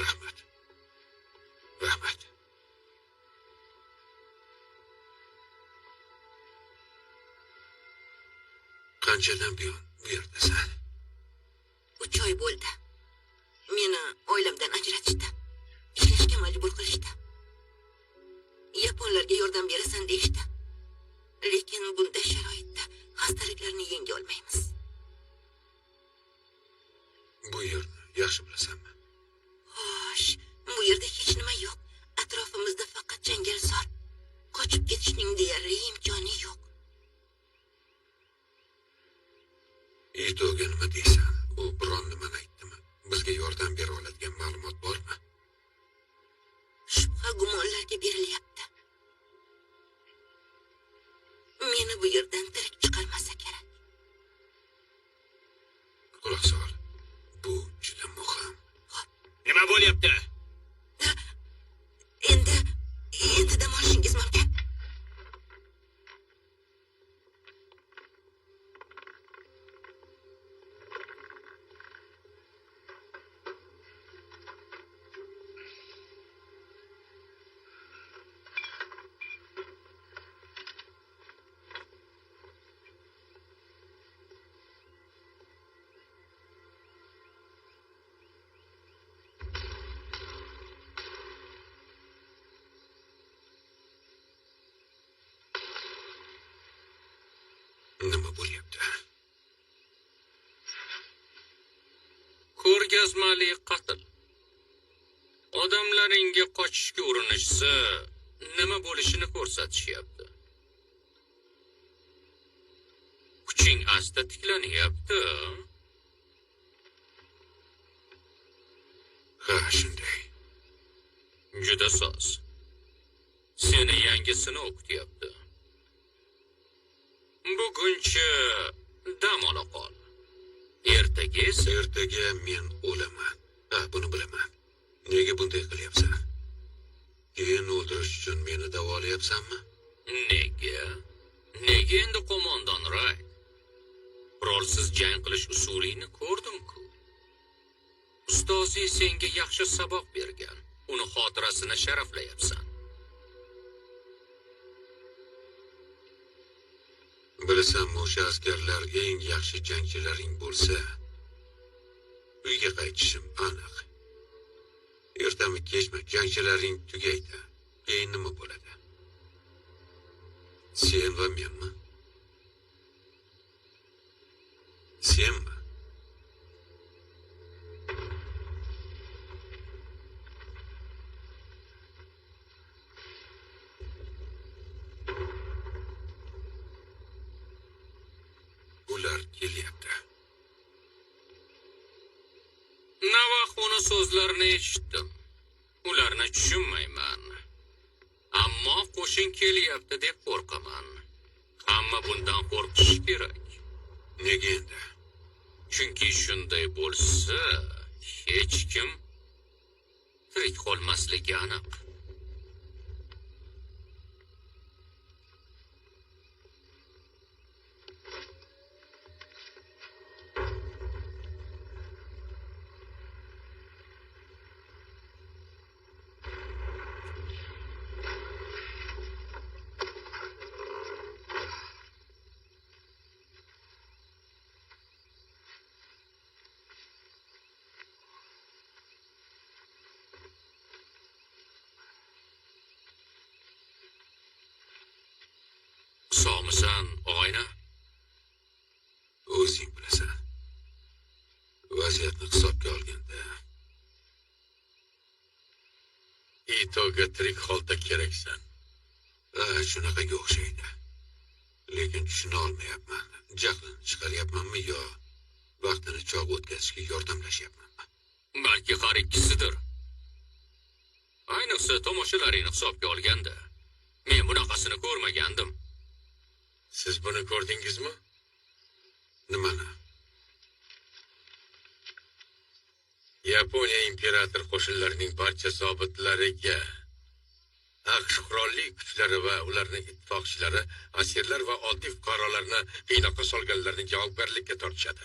Rahmat. Rahmat. Qanchadan buyon bu yerdasan? 3 oy bo'ldi. Meni oilamdan ajratishdi. Ishlashga majbur qilishdi. Yaponlarga yordam berasan deyishdi. Lekin bunday sharoitda xastaliklarni yenga olmaymiz. Bu yerni yaxshi bilasanmi? Xo'sh, bu yerda hech nima yo'q. Atrofimizda faqat jangalzor. Qochib ketishning deyarli imkoni yo'q. Itoga nima deysan? U biron nimani aytdimi? Bizga yordam bera oladigan ma'lumot bormi? Shubha gumonlarga berilyapti. Meni bu yerdan tirik chiqarmasa kerak. Quloq sol. Bu juda muhim. Nima bo'lyapti? Endi dam olishingiz mumkin. Nima bo'lyapti? Ko'rgazmali qatl. Odamlaringga qochishga urinishsa, nima bo'lishini ko'rsatishyapti. Kuching asta tiklanyapti. Ha, shunday. Juda soz. Seni yangisini o'qityapti. Buguncha dam ola qol. Ertaga esa Ertaga men o'laman. Ha, buni bilaman. Nega bunday qilyapsan? Keyin o'ldirish uchun meni davolayapsanmi? nega? Nega endi qo'mondon Rayd? Qurolsiz jang qilish usulini ko'rdim-ku. Ustozi senga yaxshi saboq bergan. Uni xotirasini sharaflayapsan. Bilasan, o'sha askarlar eng yaxshi jangchilaring bo'lsa, uyga qaytishim aniq. Ertami kechmi jangchilaring tugaydi. Keyin nima bo'ladi? Sen va menmi? Senmi? Ular kelyapti. Navaxoni so'zlarini eshitdim. Ularni tushunmayman. Ammo qo'shin kelyapti deb qo'rqaman. Hamma bundan qo'rqishi kerak. Nega endi? Chunki shunday bo'lsa, hech kim tirik qolmasligi aniq. Sog'misan, og'ayna? O'zing bilasan. Vaziyatni hisobga olganda Itoga tirik holda keraksan. shunaqaga o'xshaydi. Lekin tushuna olmayapman. Jahlimni chiqaryapmanmi yo vaqtini chog' o'tkazishga yordamlashyapmanmi? Balki har ikkisidir. Ayniqsa tomoshalaringni hisobga olganda. Men bunaqasini ko'rmagandim. Siz buni ko'rdingizmi? Nimani? Yaponiya imperator qo'shinlarining barcha zobitlariga AQSh qurolli kuchlari va ularning ittifoqchilari asirlar va oddiy fuqarolarni qiynoqqa solganlarni javobgarlikka tortishadi.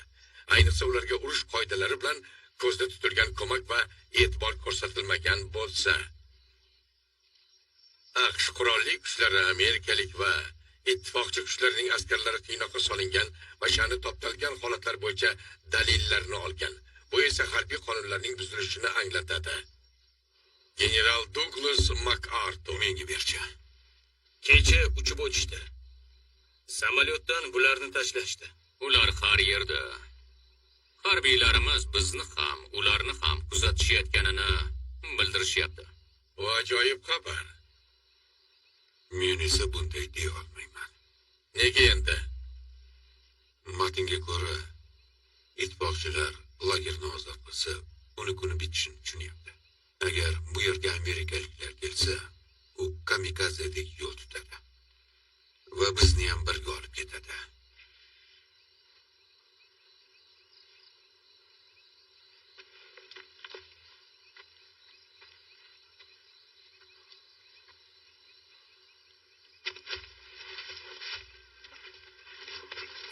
Ayniqsa ularga urush qoidalari bilan ko'zda tutilgan ko'mak va e'tibor ko'rsatilmagan bo'lsa. AQSh qurolli kuchlari amerikalik va ittifoqchi kuchlarning askarlari qiynoqqa solingan va sha'ni toptalgan holatlar bo'yicha dalillarni olgan. Bu esa harbiy qonunlarning buzilishini anglatadi. General Douglas MacArthur Menga berchi. kecha uchib o'tishdi. Samolyotdan bularni tashlashdi. Ular har yerda. Harbiylarimiz bizni ham, ularni ham kuzatishayotganini bildirishyapti. Bu ajoyib xabar. Men esa bunday deya olmayman. Nega endi? Matnga ko'ra, ittifoqchilar lagerni ozod qilsa, uni kuni bitishini tushunyapti. Agar bu yerga amerikaliklar kelsa, u kamikazedek yo'l tutadi. Va bizni ham birga olib ketadi.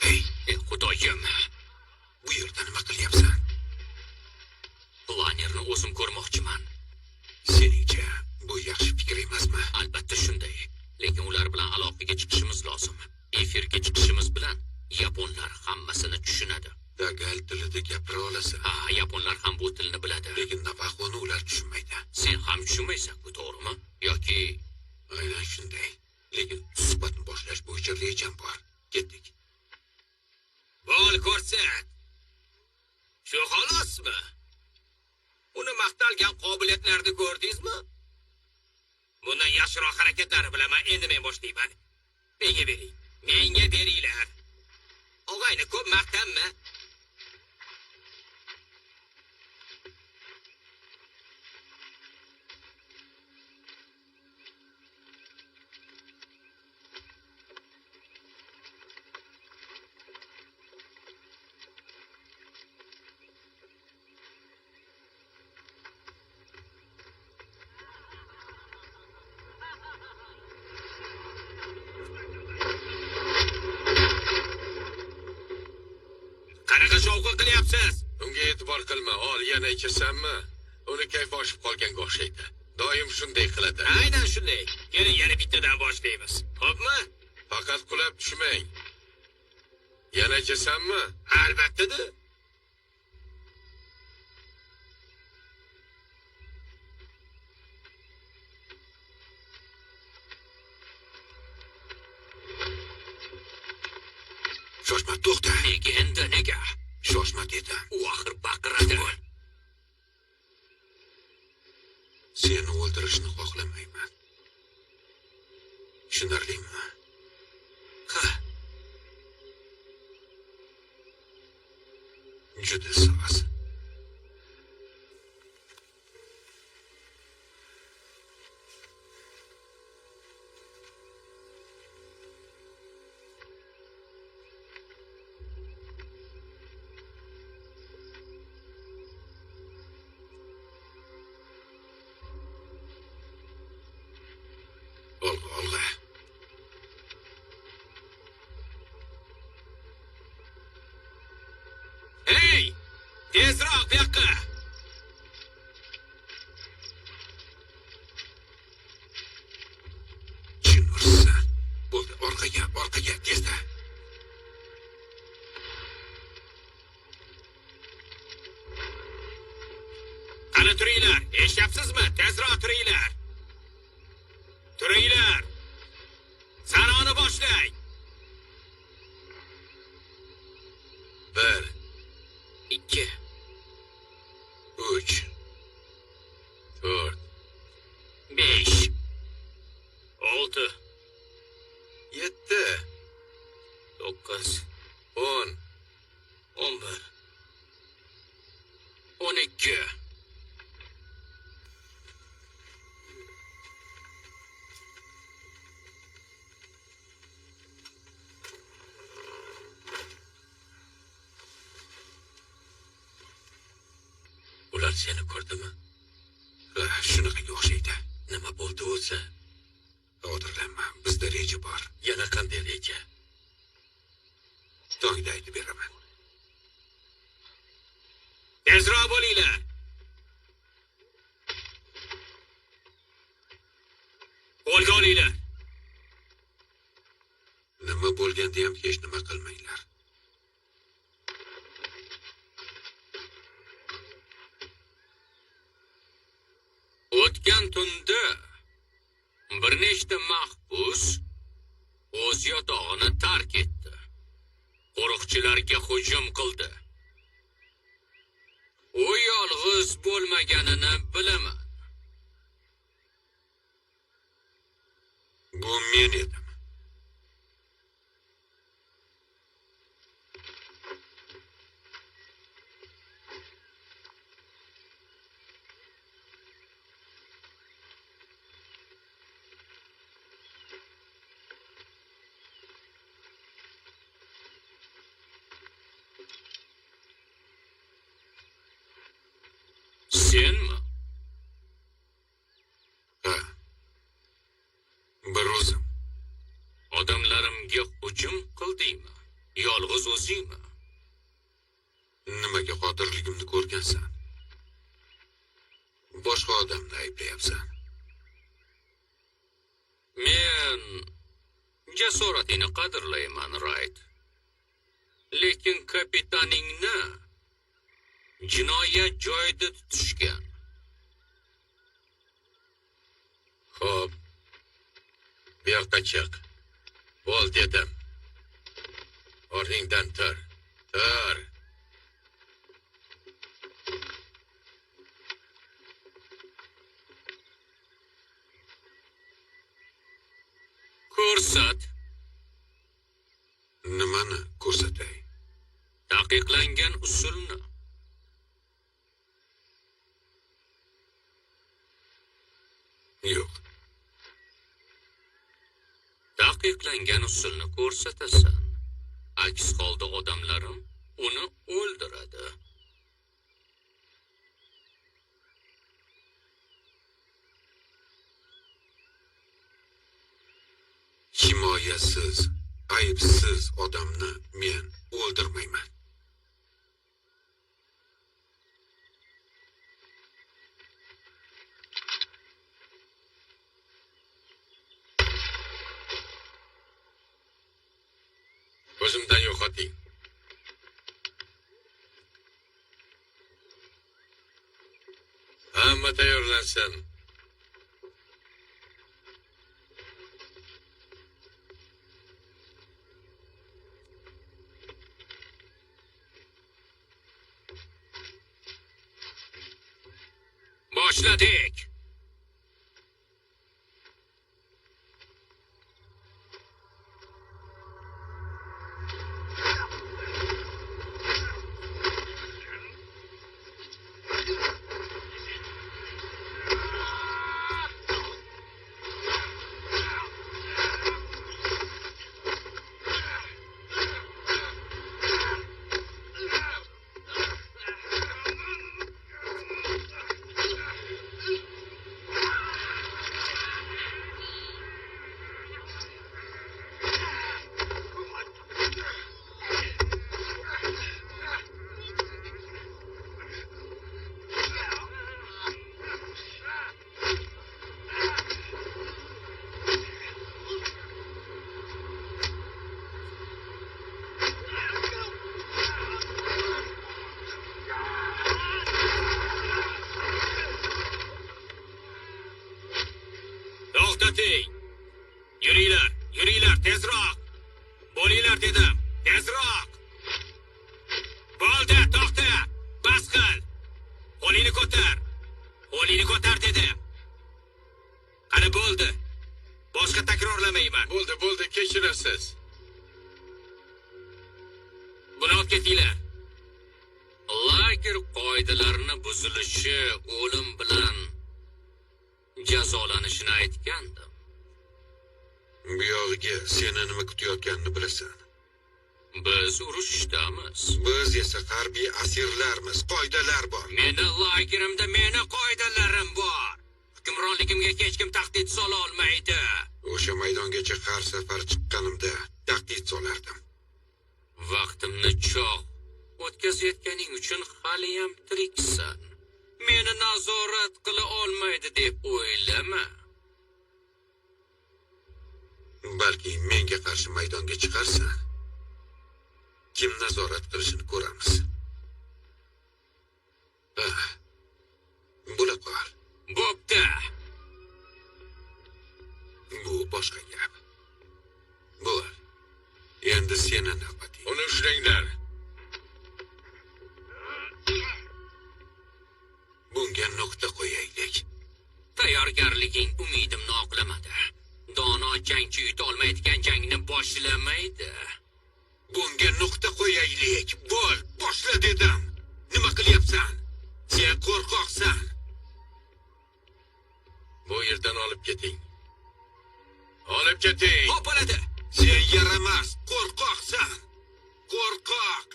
Ey xudoyim, Bu yerda nima qilyapsan? planerni o'zim ko'rmoqchiman. Seningcha bu yaxshi fikr emasmi? Albatta shunday. Lekin ular bilan aloqaga chiqishimiz lozim. Efirga chiqishimiz bilan yaponlar hammasini tushunadi. Dagal tilida gapira olasan. Ha, yaponlar ham bu tilni biladi. Lekin Navaxoni ular tushunmaydi. Sen ham tushunmaysan-ku, to'g'rimi? Yoki Aynan shunday. Lekin suhbatni boshlash bo'yicha rejam bor. Ketdik. Bo'l ko'rsat. Shu xolosmi? Uni maqtalgan qobiliyatlarni ko'rdingizmi? Bundan yaxshiroq harakatlari bilaman. Endi men boshlayman. Menga bering. Menga beringlar. Og'ayni ko'p maqtanma. qanaqa shovqin qilyapsiz? Unga e'tibor qilma, ol, yana ichasanmi? Uni kayfi oshib qolganga o'xshaydi. Doim shunday qiladi. Aynan shunday. Keling, yana bittadan boshlaymiz. Xo'pmi? Faqat qulab tushmang. Yana ichasanmi? Albatta-da. Shoshma, to'xta. Nega endi nega? Shoshma dedim. U axir baqiradi. Seni o'ldirishni xohlamayman. Tushunarlimi? Ha, Juda soz. Olg'a. hey! Tezroq bu yoqqa. Chin ursan. Bo'ldi, orqaga, tezda. Qani turinglar, eshityapsizmi? Tezroq turinglar. Turinglar. Sanoni boshlang. 1, 2, 3, 4, 5, 6, 7, 9, 10. 11, 12. Ular seni ko'rdimi? Shunaqaga o'xshaydi. Nima bo'ldi o'zi? O'tirlanma, bizda reja bor. Yana qanday reja? Tongda aytib beraman. Tezroq bo'linglar. Qo'lga olinglar. Nima bo'lganda ham hech nima qilmanglar. O'tgan tunda bir nechta mahbus o'z yotog'ini tark etdi. Qo'riqchilarga hujum qildi. U yolg'iz bo'lmaganini bilaman. Bu men edim. Senmi? Ha. Bir o'zim. Odamlarimga hujum qildingmi? Yolg'iz o'zingmi? Nimaga qodirligimni ko'rgansan? Boshqa odamni ayblayapsan. Men jasoratingni qadrlayman, Rayd. Lekin kapitaningni jinoyat joyida tutishgan. Xo'p. Bu yoqqa chiq. Bo'l dedim. O'rningdan tur. Tur. Ko'rsat. Nimani ko'rsatay? Taqiqlangan usulni. Yo'q. Taqiqlangan usulni ko'rsatasan. Aks holda odamlarim uni o'ldiradi. Himoyasiz, aybsiz odamni men o'ldirmayman. Hamma tayyorlansin. Boshladik. To'xtating. Yuringlar, yuringlar, tezroq. Bo'linglar dedim, tezroq. Bo'ldi, to'xta. Bas qil. Qo'lingni ko'tar. Qo'lingni ko'tar dedim. Qani bo'ldi. Boshqa takrorlamayman. Bo'ldi, kechirasiz. Buni olib ketinglar. Lager qoidalarini buzilishi o'lim bilan jazolanishini aytgandim. Bu yog'iga seni nima kutayotganini bilasan. Biz urushdamiz. Biz esa harbiy asirlarmiz, qoidalar bor. Meni lagerimda meni qoidalarim bor. Hukmronligimga hech kim tahdid sola olmaydi. O'sha maydongacha har safar chiqqanimda tahdid solardim. Vaqtimni cho'q o'tkazayotganing uchun haliyam tiriksan. Meni nazorat qila olmaydi deb o'ylama. Balki menga qarshi maydonga chiqarsan. Kim nazorat qilishini ko'ramiz. Bo'la qol. Bo'pti. Bu boshqa gap. Bo'l. Endi seni navbating. Uni ushlanglar. Bunga nuqta qo'yaylik. Tayyorgarliging umidimni oqlamadi. Dono jangchi yuta olmaydigan jangni boshlamaydi. Bunga nuqta qo'yaylik. Bo'l, boshla dedim. Nima qilyapsan? Sen qo'rqoqsan. Bu yerdan olib keting. Olib keting. Xo'p bo'ladi. Sen yaramas, qo'rqoqsan. Qo'rqoq.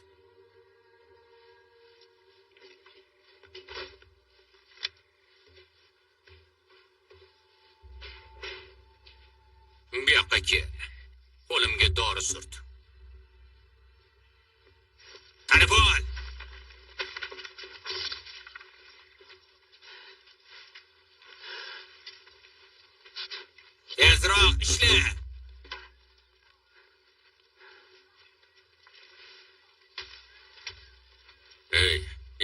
Bu yoqqa kel. Qo'limga dori surt. Qani bo'l. Tezroq ishla. Ey,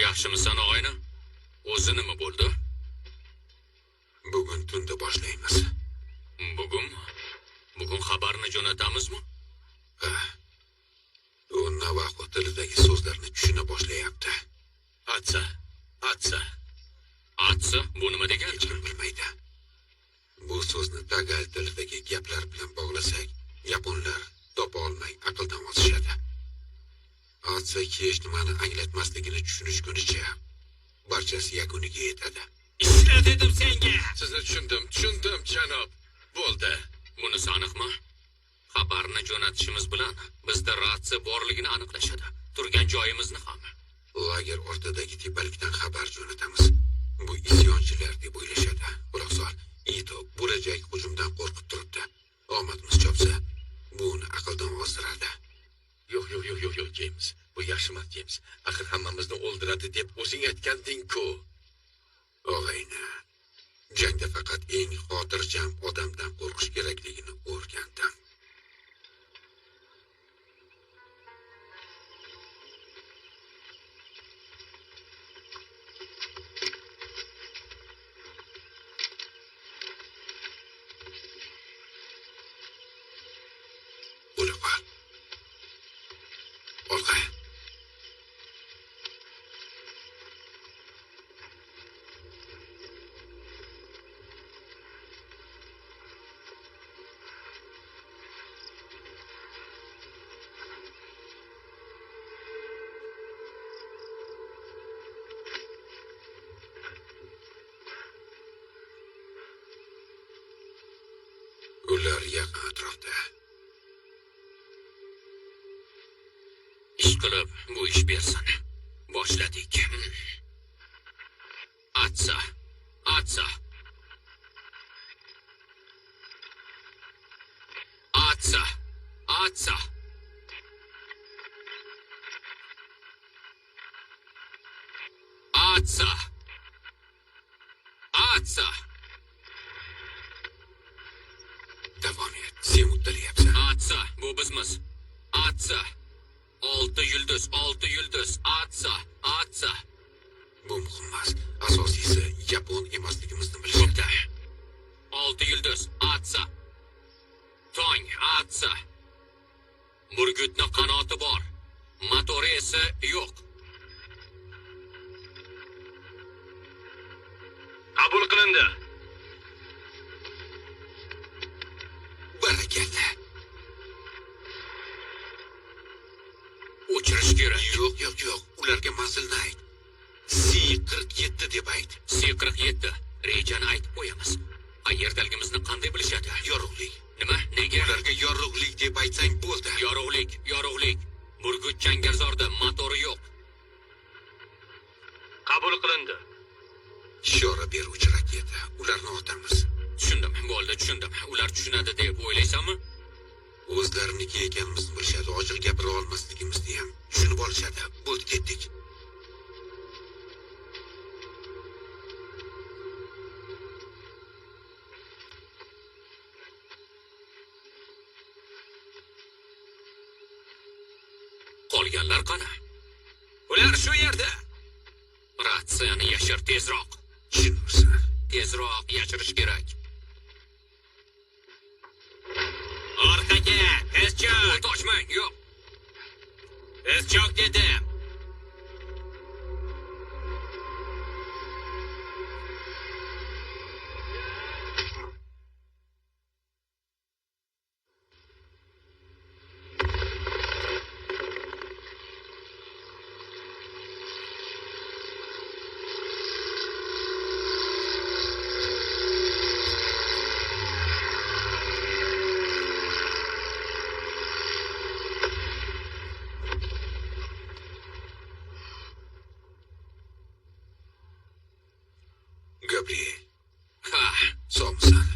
yaxshimisan og'ayni? O'zi nima bo'ldi? Bugun tunda boshlaymiz. Bugun xabarni jo'natamizmi? Ha. U Navajo tilidagi so'zlarni tushuna boshlayapti. Atsa, bu nima degani? Hech kim bilmaydi. Bu so'zni tagal tilidagi gaplar bilan bog'lasak, yaponlar topa olmay aqldan ozishadi. Atsa hech nimani anglatmasligini tushunishgunicha barchasi yakuniga yetadi. Ishla dedim senga. Sizni tushundim, janob. Bo'ldi. Bunisi aniqmi? Xabarni jo'natishimiz bilan bizda ratsiya borligini aniqlashadi. Turgan joyimizni ham. Lager ortidagi tepalikdan xabar jo'natamiz. Bu isyonchilar deb o'ylashadi. Quloq sol. Ito bo'lajak hujumdan qo'rqib turibdi. Omadimiz chopsa, bu uni aqldan ozdiradi. Yo'q, James. Bu yaxshi emas, James. Axir hammamizni o'ldiradi deb o'zing aytganding-ku. Og'ayni, jangda faqat eng xotirjam odamdan qo'rqish kerakligini o'rgandim. Ular yaqin atrofda. Ish qilib, bu ish bersin. Boshladik. Atsa. Atsa. Atsa. Atsa. Atsa. Atsa. Davom et. Sen uddalayapsan. Atsa. Bu bizmiz. Atsa. 6 yulduz, 6 yulduz. Atsa. Atsa. Bu muhim emas. Asosiysi yapon emasligimizni bilish. Bo'pti. 6 yulduz. Atsa. Tong. Atsa. Burgutning qanoti bor. Motori esa yo'q. Qabul qilindi. Barakalla. O'chirish kerak. Yo'q. Ularga manzilni ayt. C47 deb ayt. C47. Rejani aytib qo'yamiz. Qayerdaligimizni qanday bilishadi? Yorug'lik. Nima? Nega? Ularga yorug'lik deb aytsang bo'ldi. Yorug'lik. Burgut Changarzorda motori yo'q. Qabul qilindi. Ishora beruvchi raketa. Ularni otamiz. Tushundim. Bo'ldi, tushundim. Ular tushunadi deb o'ylaysanmi? O'zlariniki ekanimizni bilishadi. Ochiq gapira olmasligimizni ham tushunib olishadi. Bo'ldi, ketdik. Qolganlar qani? Ular shu yerda. Ratsiyani yashir tezroq. Tushunursan. Tezroq yashirish kerak. Orqaga, tezchoq. Toshmang, yo'q. Tezchoq dedim. Gabriel, Ha, sog'misan?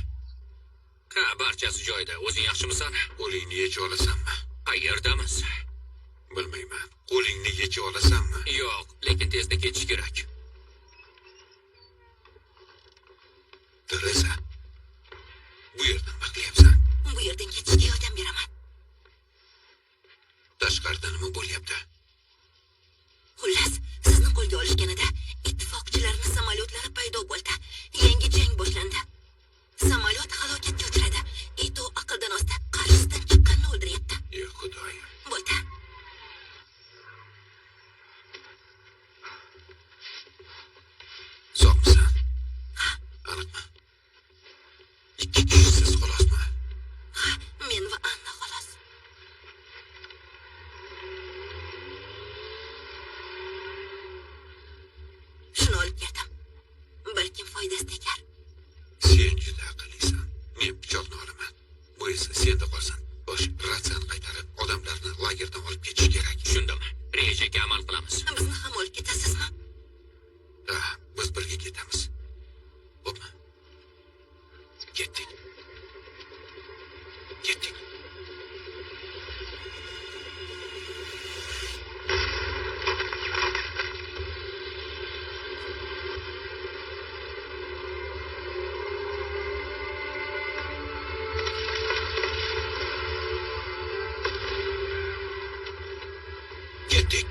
barchasi joyida. O'zing yaxshimisan? Qo'lingni yecha olasanmi? Qayerdamiz? Bilmayman. Qo'lingni yecha olasanmi? Yo'q, lekin tezda ketish kerak. Teresa, bu yerdan nima qilyapsan? Bu yerdan ketishga yordam beraman. Tashqarida nima bo'lyapti? Xullas, sizni qo'lga olishganida ittifoqchilarning samolyotlari paydo bo'ldi. Yangi jang boshlandi. Samolyot halokatga uchradi. Ito aqldan ozdi. Qarshisidan chiqqanni o'ldiryapti. Ey Xudoyim. Bo'ldi. Sog'misan? Aniqmi? 2 kishisiz xolosmi? Ha, men va Anna xolos. Shuni olib keldim. Balkim foydasi tegar. Sen juda aqllisan. Men pichoqni olaman. Bu esa senda qolsin. Bosh ratsiyani qaytarib, odamlarni lagerdan olib ketish kerak. Tushundim. Rejaga amal qilamiz. Bizni ham olib ketasizmi? Ha, biz birga ketamiz. Bo'pmi? Ketdik. Ketdik.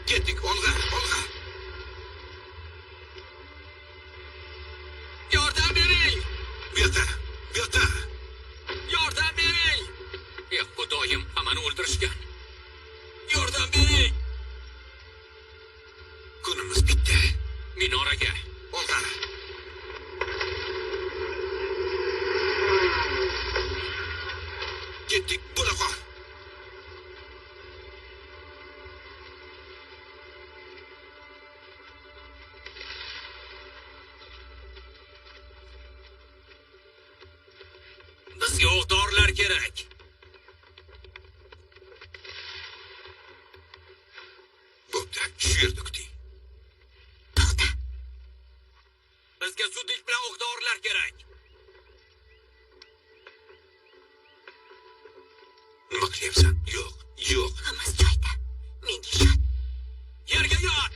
Ketdik, olg'a. Yordam bering. Bu yoqda. Yordam bering. Ey Xudoyim, hammani o'ldirishgan. Yordam bering. Kunimiz bitdi. Minoraga. Olg'a. Ketdik, bo'la qol. Bizga o'q-dorilar kerak. shu yerda kuting. Bizga zudlik bilan o'q-dorilar kerak. Nima qilyapsan? Yo'q, yo'q. Hammasi joyida. Menga ishon. Yerga yot.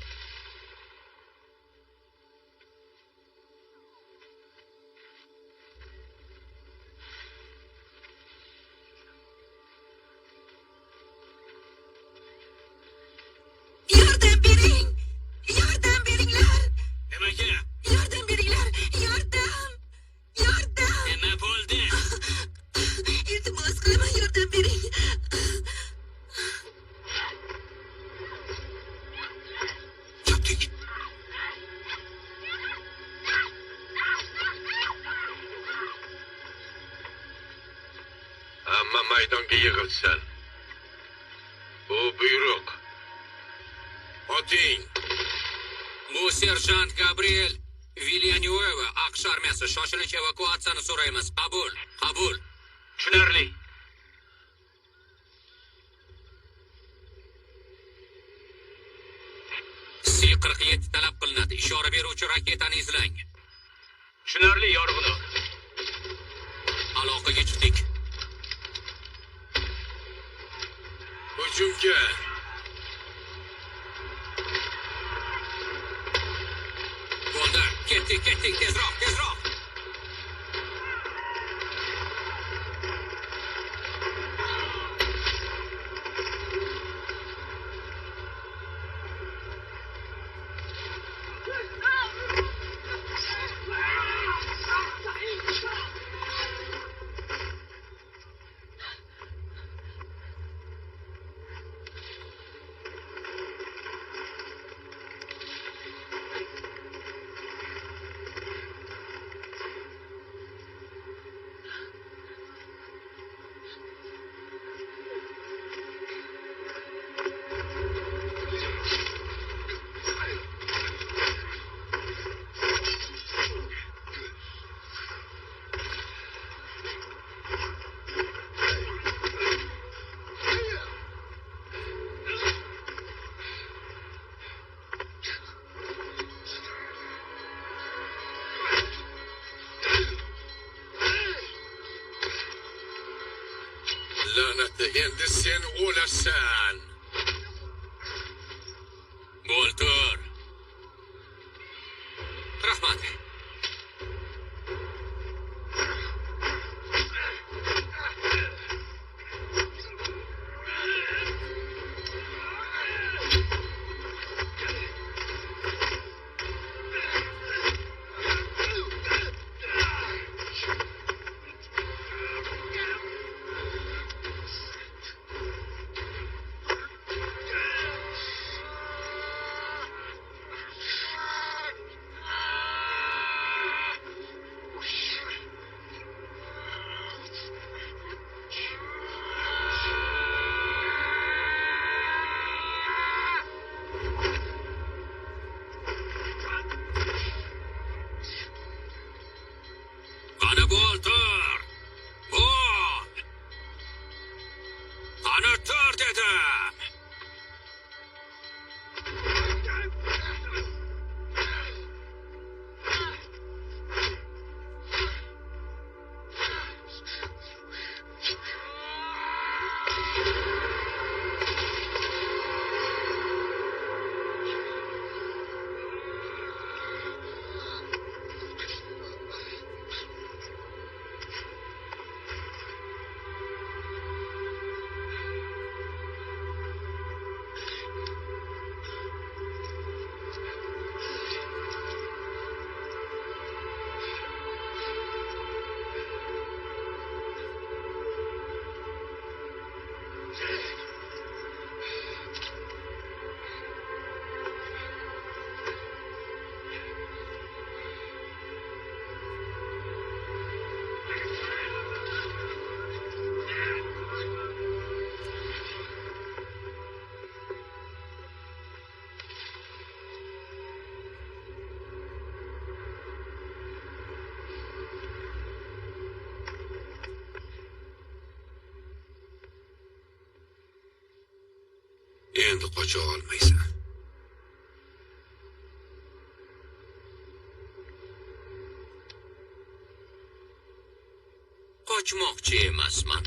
Yordam bering! Yordam beringlar! Nimaga? Yordam beringlar! Yordam! Yordam! Nima bo'ldi? Iltimos qilaman, yordam bering. Chopdik. Hamma maydonga yig'ilsin. Bu buyruq. Oting. Bu serjant Gabriel Villanueva, AQSh armiyasi. Shoshilinch evakuatsiyani so'raymiz. Qabul, qabul. Tushunarli. C-47 talab qilinadi. Ishora beruvchi raketani izlang. Tushunarli, yorg'inur. Aloqaga chiqdik. Hujumga. Bo'ldi. Ketdik, tezroq, tezroq. La'natda endi sen o'lasan. Bo'ltur. Rahmat. Qani Bo'ltur. Bo'l. Qani tur dedim. Endi qocha olmaysan. uchmoqchi emasman.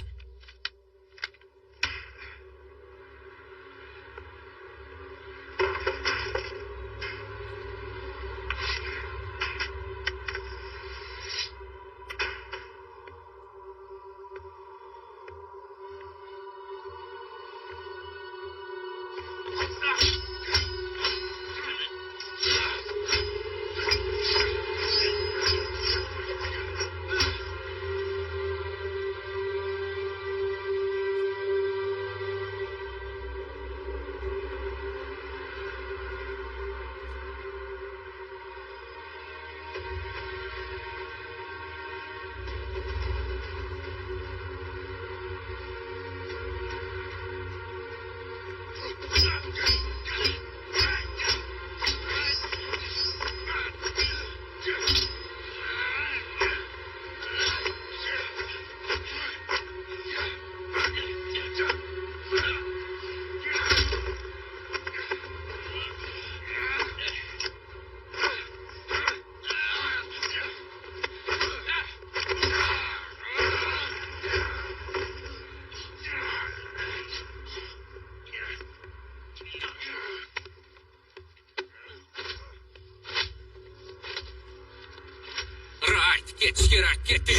Ketish kerak, ketdik.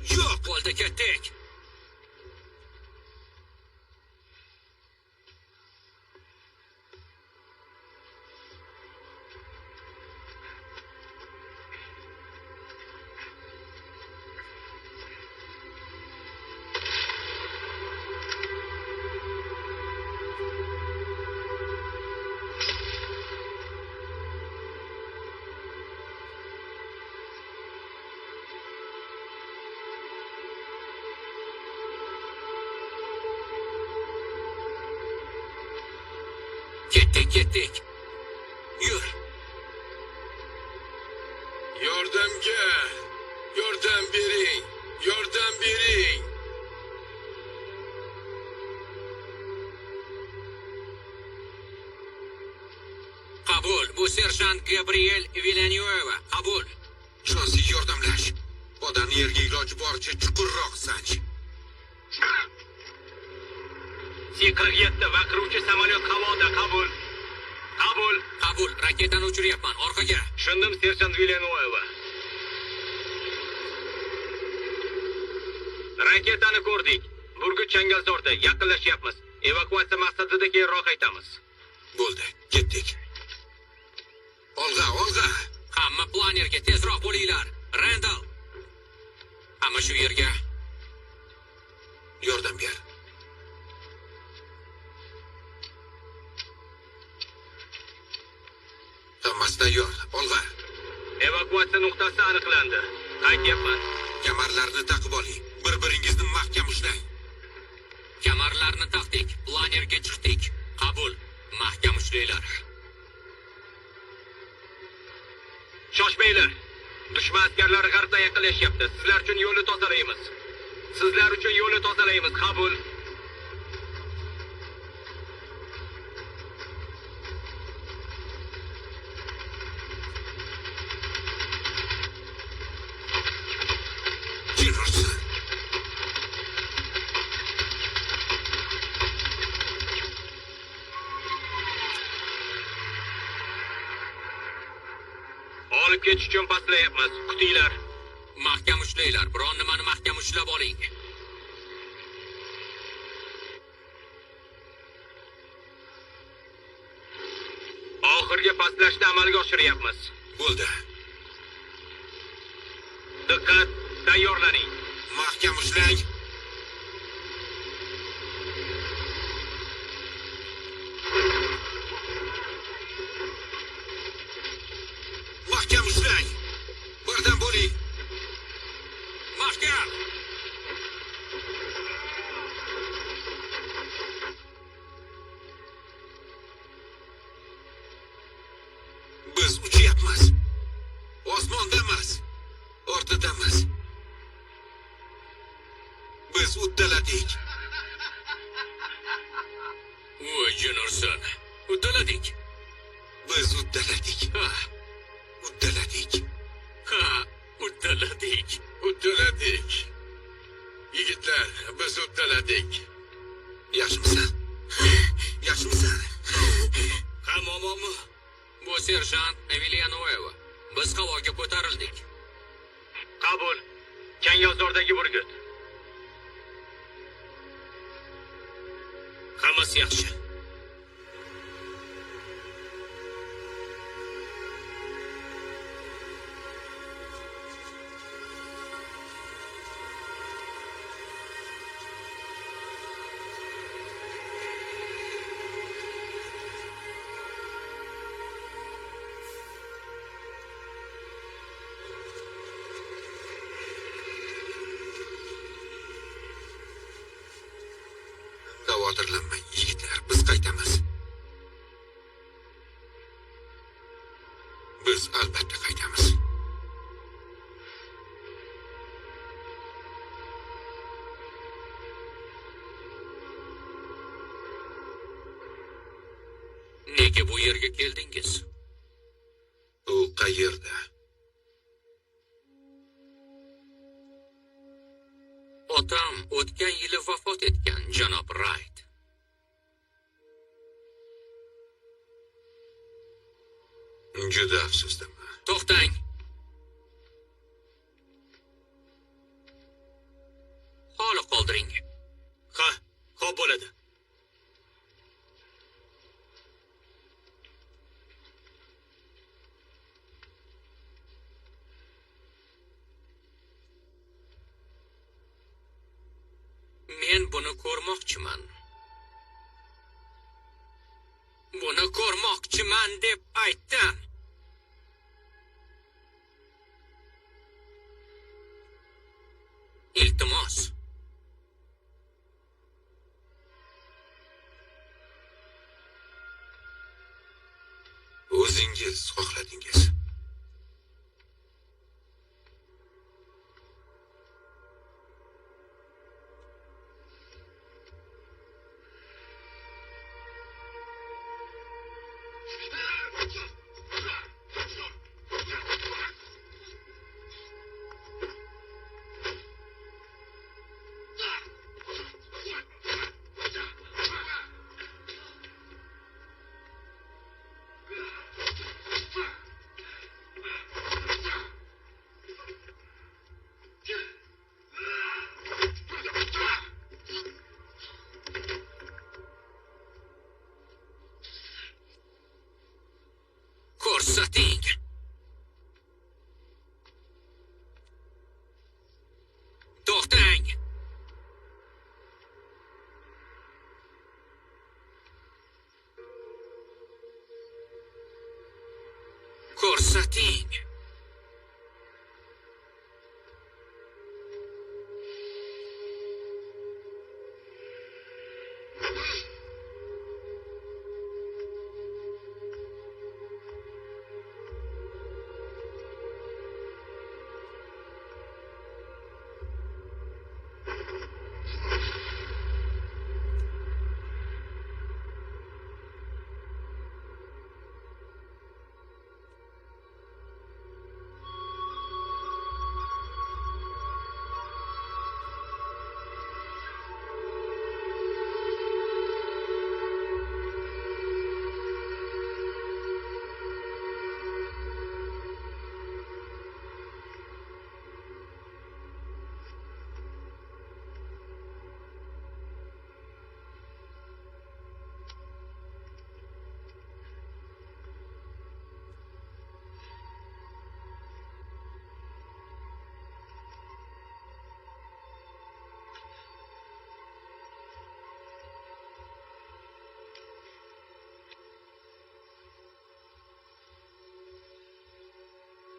Yo'q, bo'ldi, ketdik. Ketdik. Yur. Yordam bering. Qabul. Bu serjant Gabriel Villanueva. Qabul. Jonsiz yordamlash. Odamni yerga iloji boricha chuqurroq sanch. C-47 va qiruvchi samolyot havoda. Qabul. Raketani uchiryapman. Orqaga. Tushundim, serjant Villanueva. Raketani ko'rdik. Burgut changalzorda yaqinlashyapmiz. Evakuatsiya maqsadida keyinroq aytamiz. Bo'ldi, ketdik. Olg'a. Hamma planerga tezroq bo'linglar. Randall. Hamma shu yerga. Yordam ber. Hammasi tayyor. Olg'a. Evakuatsiya nuqtasi aniqlandi. Aytyapman. Kamarlarni taqib oling. Bir-biringizni mahkam ushlang. Kamarlarni taqdik. Planerga chiqdik. Qabul. Mahkam ushlanglar. Shoshmanglar. Dushman askarlari g'arbdan yaqinlashyapti. Sizlar uchun yo'lni tozalaymiz. Qabul. Olib ketish uchun pastlayapmiz. Kutinglar. Mahkam ushlanglar. Biron nimani mahkam ushlab oling. Oxirgi pastlashni amalga oshiryapmiz. Bo'ldi. Diqqat, tayyorlaning. Mahkam ushlang. Mahkam ushlang. Bardam bo'ling. Mahkam. Biz uchyapmiz. Osmonda emas, o'rtadamiz. Biz uddaladik. Voy Jennerson. Uddaladik. Biz uddaladik. Uddaladik. Uddaladik. Yigitlar, biz uddaladik. Yaxshimisan? Yaxshimisan? Ha, momomi? Bu serjant Emilianueva. Biz havoga ko'tarildik. Qabul. Kanyozordagi burgut. Hammasi yaxshi. Xavotirlanmang, yigitlar, biz qaytamiz. Biz albatta qaytamiz. Nega bu yerga keldingiz? U qayerda? Otam o'tgan yili vafot etgan, janob Wright. Juda afsusdaman. To'xtang. Holi qoldiring. Ha, xo'p bo'ladi. Men buni ko'rmoqchiman. Buni ko'rmoqchiman deb aytdim. Iltimos. O'zingiz xohladingiz. Ko'rsating. To'xtang. Ko'rsating.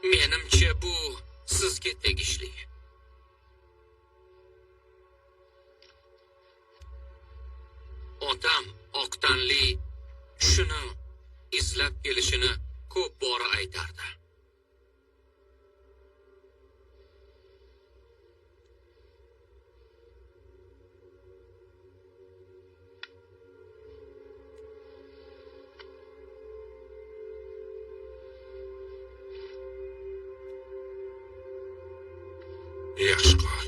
Menimcha bu sizga tegishli. Otam oqtanli shuni izlab kelishini ko'p bora aytardi. Yaxshi qol.